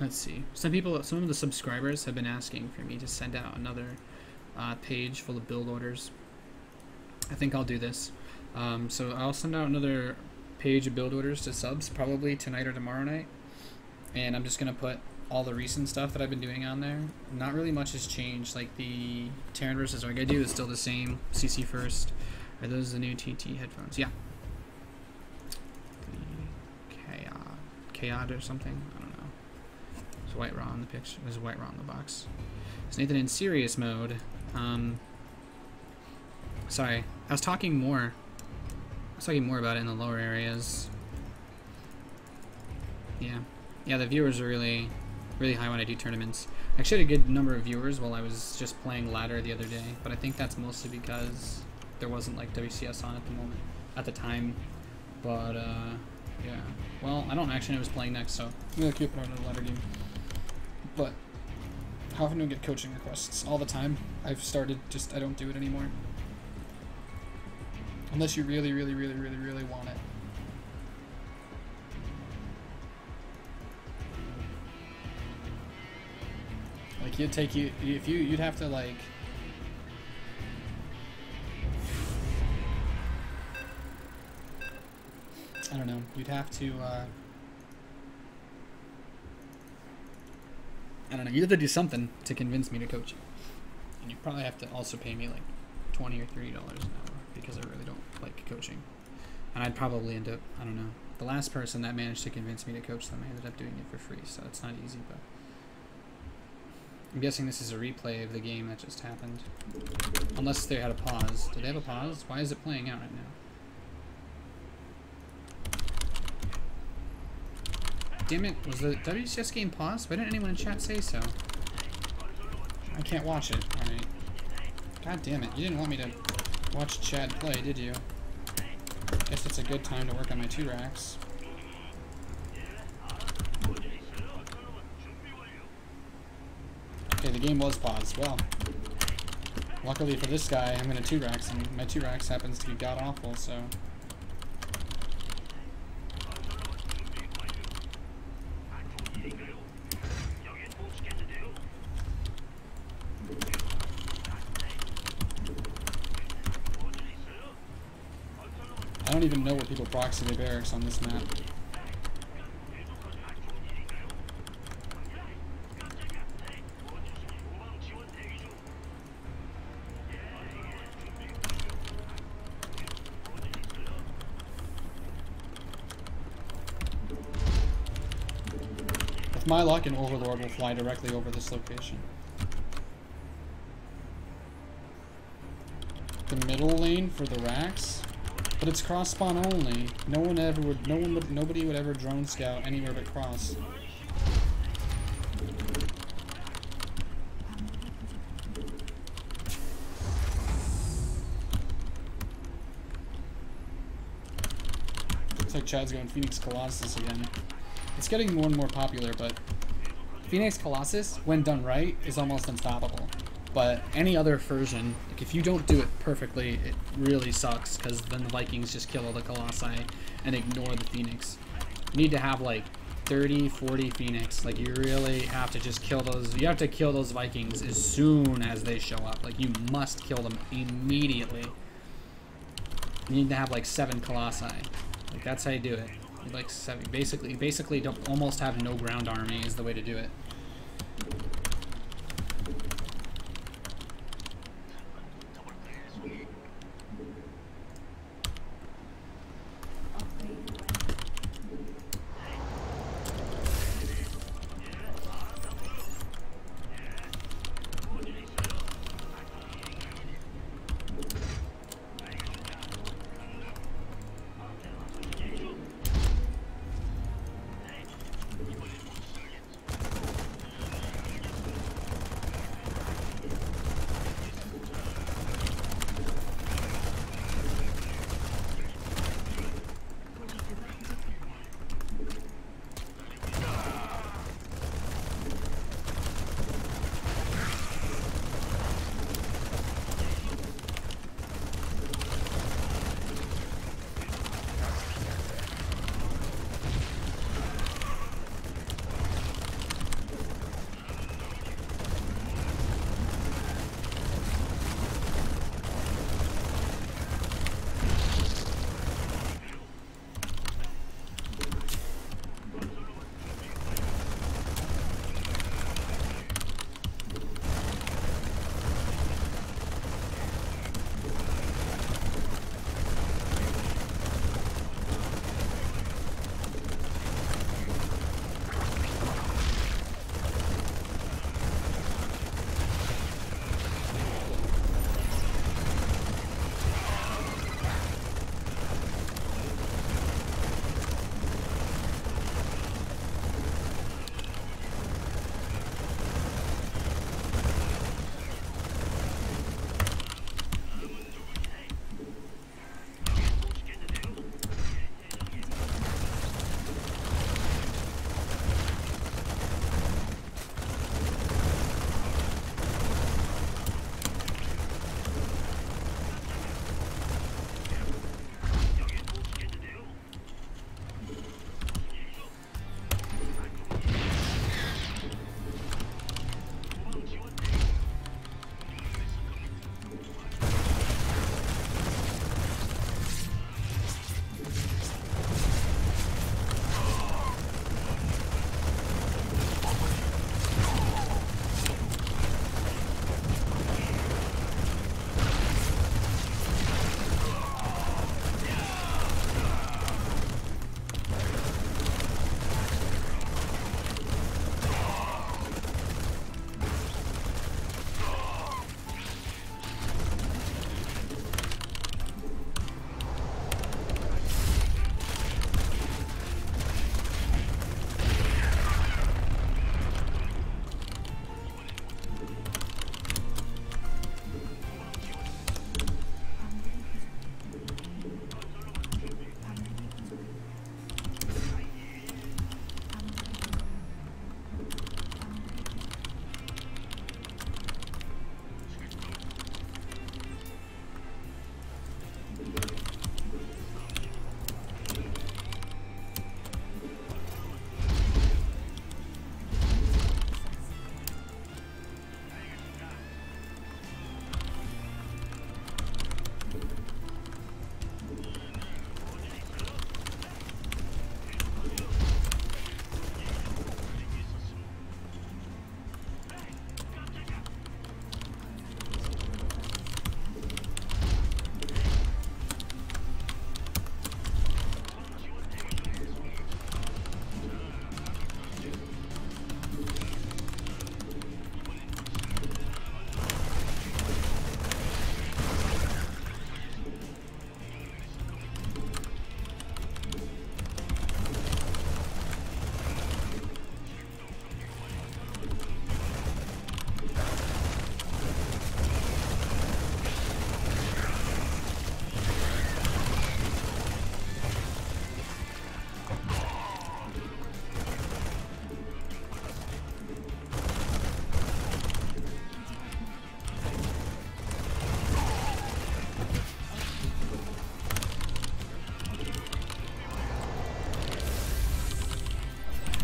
Let's see. Some of the subscribers have been asking for me to send out another page full of build orders. I think I'll do this. So I'll send out another page of build orders to subs probably tonight or tomorrow night. And I'm just going to put all the recent stuff that I've been doing on there. Not really much has changed. Like the Terran versus Org I do is still the same. CC first. Are those the new TT headphones? Yeah. The Chaos or something? I don't know. There's white raw on the picture. There's white raw on the box. Is Nathan in serious mode? Sorry, I was talking more about it in the lower areas. Yeah, the viewers are really high when I do tournaments. I actually had a good number of viewers while I was just playing ladder the other day, but I think that's mostly because there wasn't like WCS on at the time. But yeah. Well, I don't actually know who's playing next, so I'm gonna keep it on another ladder game. But how often do I get coaching requests? All the time. I've started, I don't do it anymore. Unless you really want it. Like you'd have to like I don't know, you'd have to I don't know, you'd have to do something to convince me to coach you. And you probably have to also pay me like $20 or $30 an hour because I really don't like coaching. And I'd probably end up, I don't know, the last person that managed to convince me to coach them, I ended up doing it for free, so it's not easy, but I'm guessing this is a replay of the game that just happened. Unless they had a pause. Did they have a pause? Why is it playing out right now? Damn it, was the WCS game paused? Why didn't anyone in chat say so? I can't watch it. Alright. God damn it, you didn't want me to watch Chad play, did you? Guess it's a good time to work on my 2 racks. Okay, the game was paused. Well, luckily for this guy, I'm in a 2 racks, and my 2 racks happens to be god awful, so. I don't even know what people proxy their barracks on this map. With my luck, an Overlord will fly directly over this location. The middle lane for the racks? But it's cross spawn only. Nobody would ever drone scout anywhere but cross. Looks like Chad's going Phoenix Colossus again. It's getting more and more popular, but Phoenix Colossus, when done right, is almost unstoppable. But any other version, like if you don't do it perfectly, it really sucks, because then the Vikings just kill all the Colossi and ignore the Phoenix. You need to have like 30, 40 Phoenix. Like you really have to just kill those. You have to kill those Vikings as soon as they show up. Like you must kill them immediately. You need to have like 7 Colossi. Like that's how you do it. Like 7. Basically, don't almost have no ground army is the way to do it.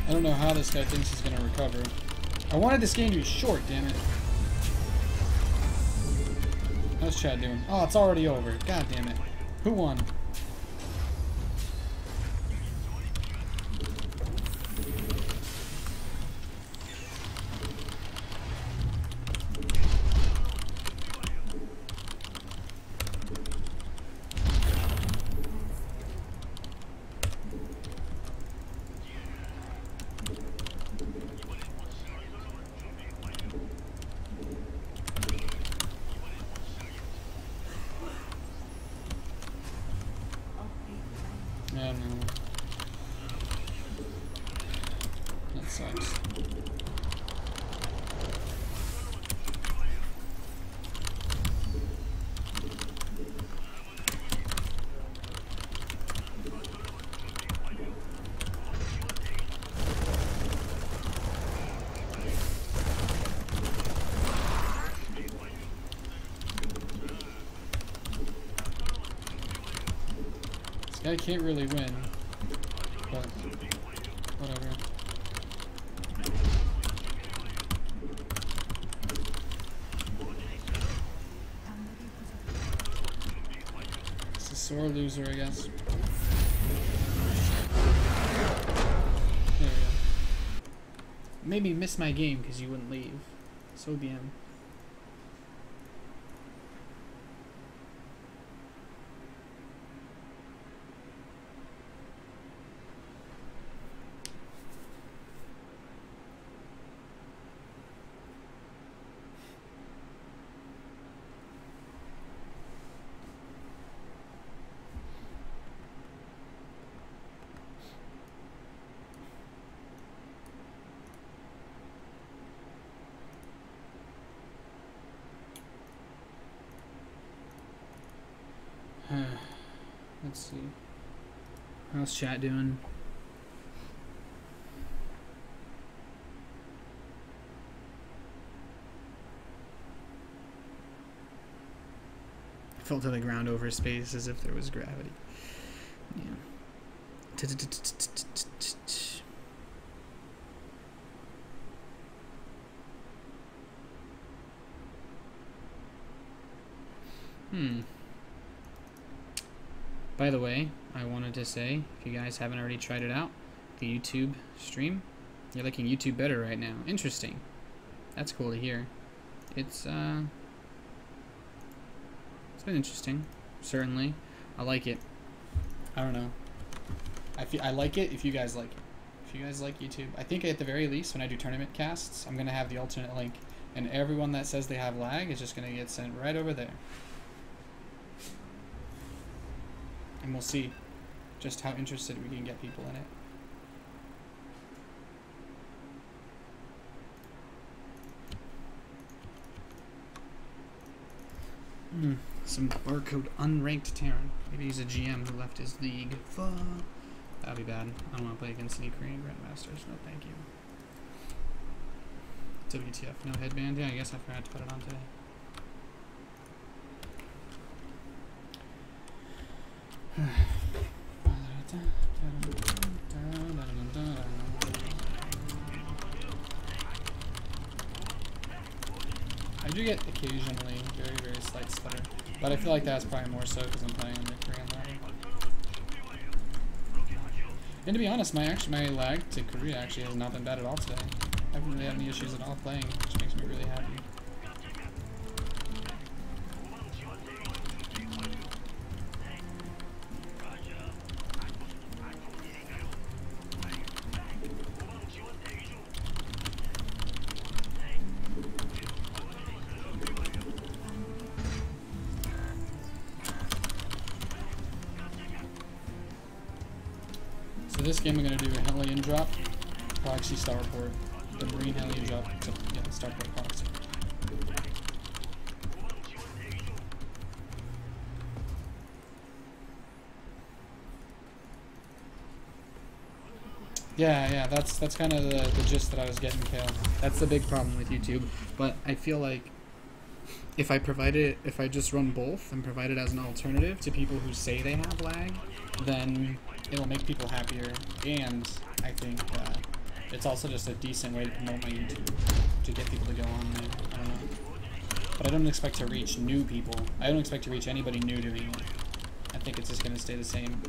I don't know how this guy thinks he's gonna recover. I wanted this game to be short, damn it. How's Chad doing? Oh, it's already over. God damn it. Who won? Yeah, no. That sucks. I can't really win, but whatever. It's a sore loser, I guess. There we go. Maybe miss my game because you wouldn't leave. So bien. Let's see. How's chat doing? I fell to the ground over space as if there was gravity. Yeah. By the way, I wanted to say, if you guys haven't already tried it out, the YouTube stream, you're liking YouTube better right now. Interesting. That's cool to hear. It's been interesting, certainly. I like it. I don't know. I like it if you guys like it. If you guys like YouTube, I think at the very least when I do tournament casts, I'm gonna have the alternate link, and everyone that says they have lag is just gonna get sent right over there. And we'll see just how interested we can get people in it. Some barcode unranked Terran. Maybe he's a GM who left his league. Fuck. That'd be bad. I don't want to play against any Korean Grandmasters. No, thank you. WTF, no headband? Yeah, I guess I forgot to put it on today. I do get occasionally very, very slight stutter, but I feel like that's probably more so because I'm playing on the Korean ladder. And to be honest, my lag to Korea actually has not been bad at all today. I haven't really had any issues at all playing, which makes me really happy. So this game I'm going to do a Hellion drop, Proxy Starport, the Marine Hellion drop, so yeah, Starport Proxy. Yeah, that's kind of the gist that I was getting, Kale. That's the big problem with YouTube, but I feel like if I just run both and provide it as an alternative to people who say they have lag, then it'll make people happier, and I think it's also just a decent way to promote my YouTube, to get people to go on there. I don't know. But I don't expect to reach new people. I don't expect to reach anybody new doing it. I think it's just going to stay the same.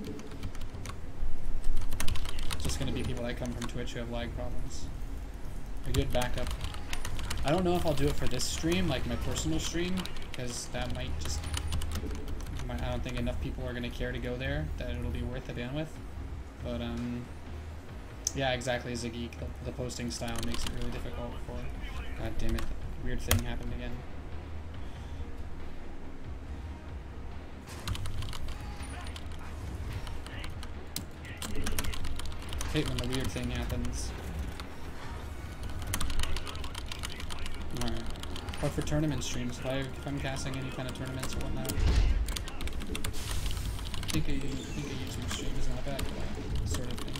It's just going to be people that come from Twitch who have lag problems. A good backup. I don't know if I'll do it for this stream, like my personal stream, because that might just... I don't think enough people are going to care to go there, that it'll be worth the bandwidth. But, yeah, exactly, as a geek, the posting style makes it really difficult for... God damn it, weird thing happened again. I hate when the weird thing happens. Alright. But for tournament streams, if I'm casting any kind of tournaments or whatnot, I think a YouTube stream is not bad for that sort of thing.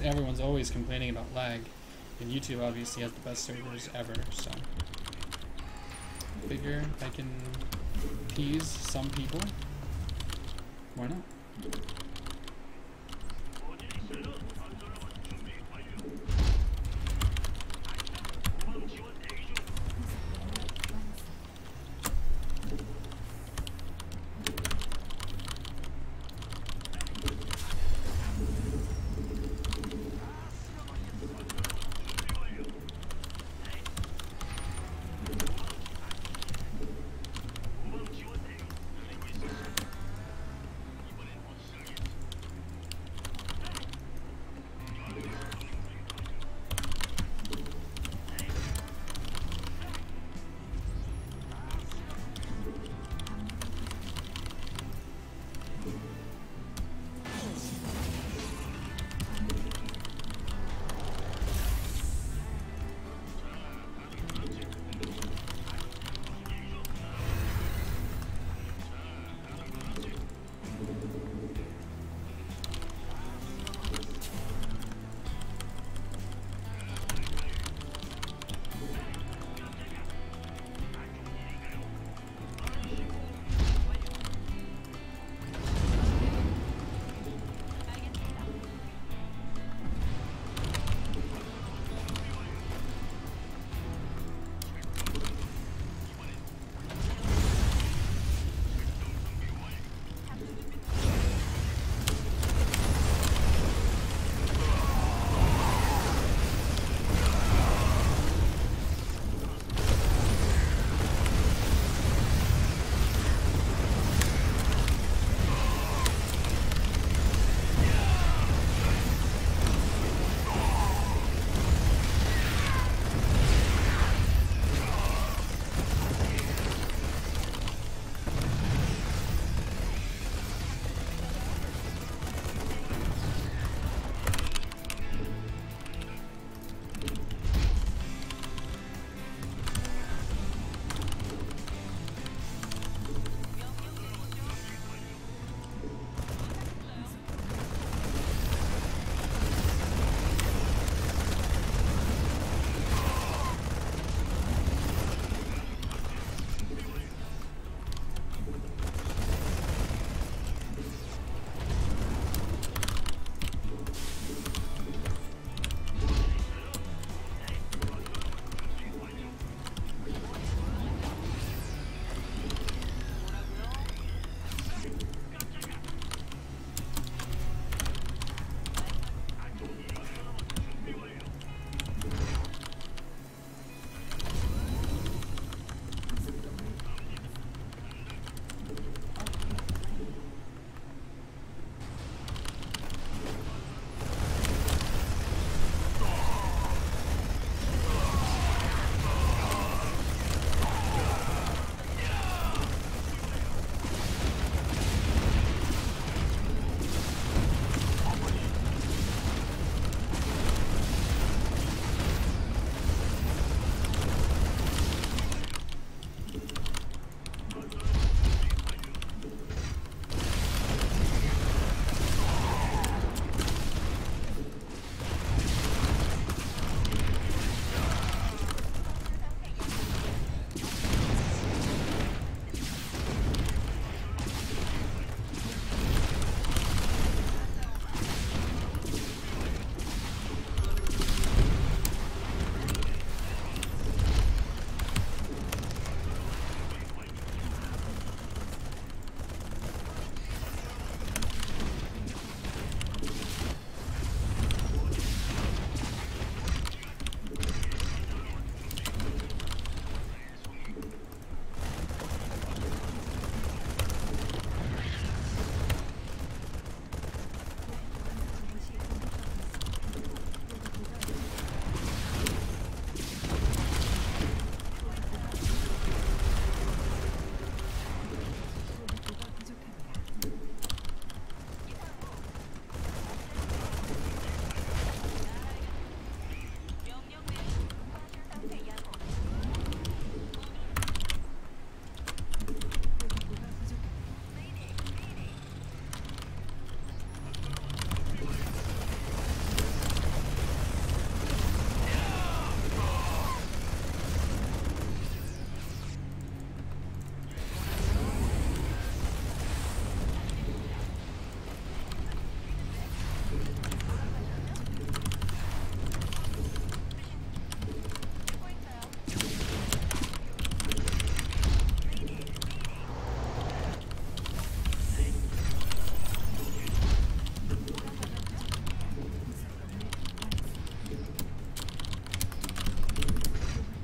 Everyone's always complaining about lag, and YouTube obviously has the best servers ever, so I figure I can appease some people. Why not?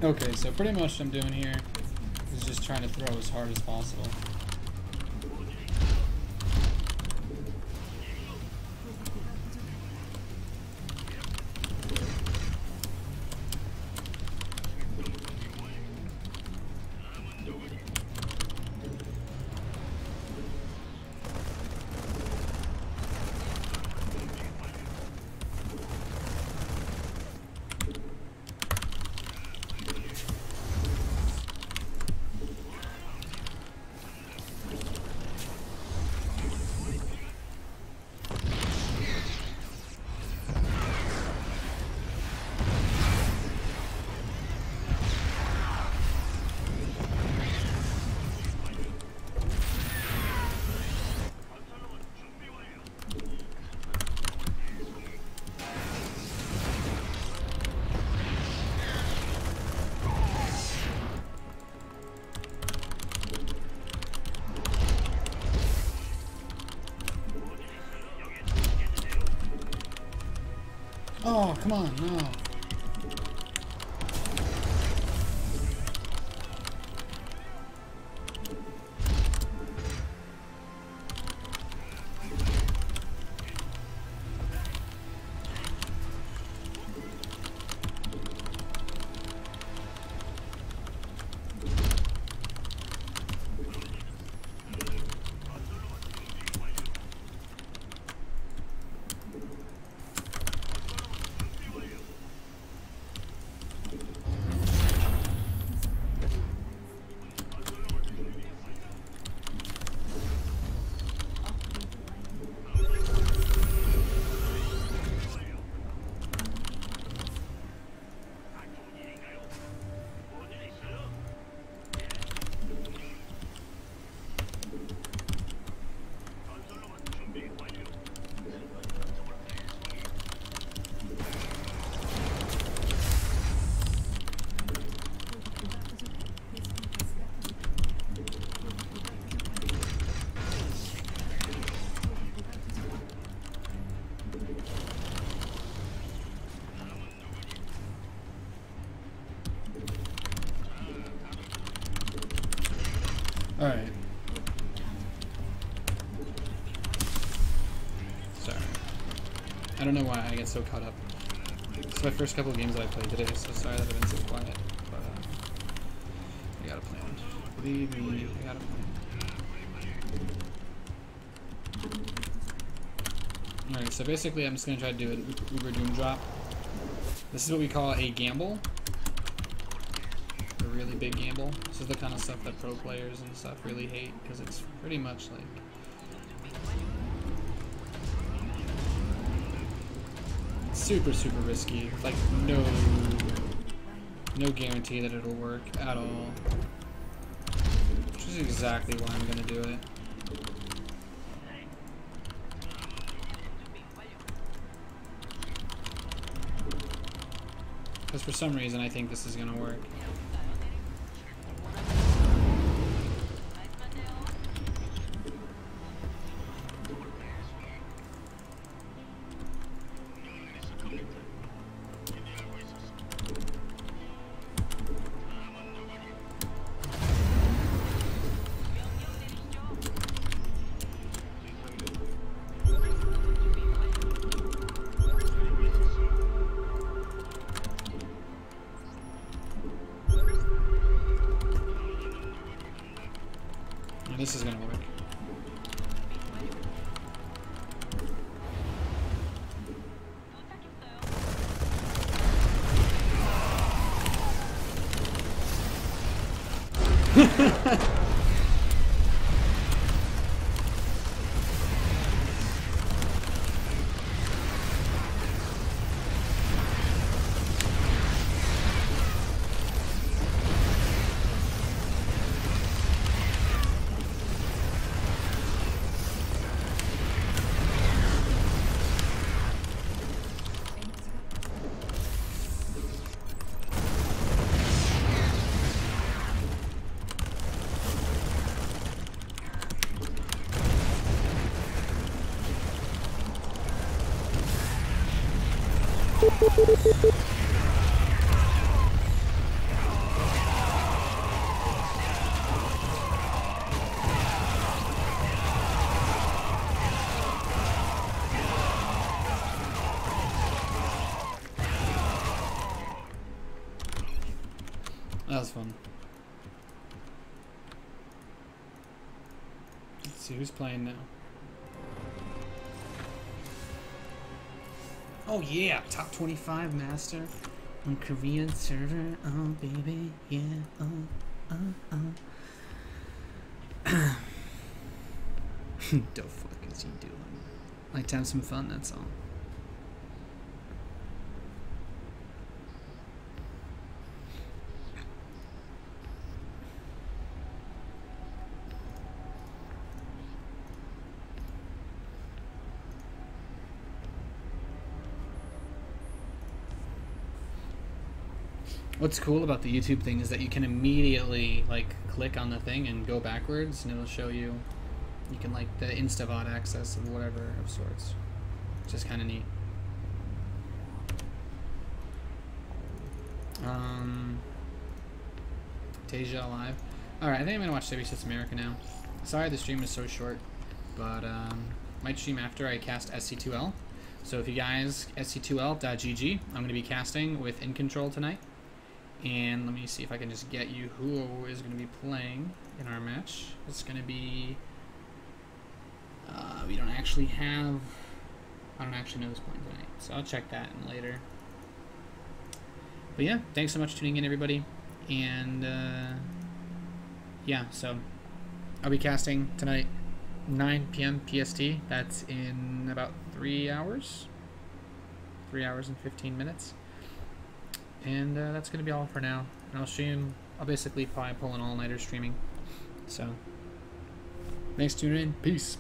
Okay, so pretty much what I'm doing here is just trying to throw as hard as possible. Oh, come on, no. Alright. Sorry. I don't know why I get so caught up. It's my first couple of games that I played today, so sorry that I've been so quiet. But, I got a plan. Believe me, I got a plan. Alright, so basically I'm just going to try to do an Uber Doom drop. This is what we call a gamble. A really big gamble. This is the kind of stuff that pro players and stuff really hate, because it's pretty much like super risky, with like no guarantee that it'll work at all, which is exactly why I'm gonna do it. Because for some reason I think this is gonna work. This is gonna work. That was fun. Let's see who's playing now. Oh yeah, top 25 master on Korean server. Oh baby, yeah. The fuck is he doing? Like to have some fun, that's all. What's cool about the YouTube thing is that you can immediately like click on the thing and go backwards, and it'll show you. You can like the insta-VOD access of whatever of sorts. It's just kind of neat. Tasia alive. Alright, I think I'm gonna watch WCS America now. Sorry the stream is so short, but might stream after I cast SC2L. So if you guys, SC2L.gg, I'm gonna be casting with In Control tonight. And let me see if I can just get you who is going to be playing in our match. It's going to be... we don't actually have... I don't actually know this point tonight, so I'll check that in later. But yeah, thanks so much for tuning in, everybody. And yeah, so I'll be casting tonight, 9 p.m. PST. That's in about 3 hours. 3 hours and 15 minutes. And that's going to be all for now. And I'll stream, I'll basically probably pull an all-nighter streaming. So, thanks for tuning in. Peace.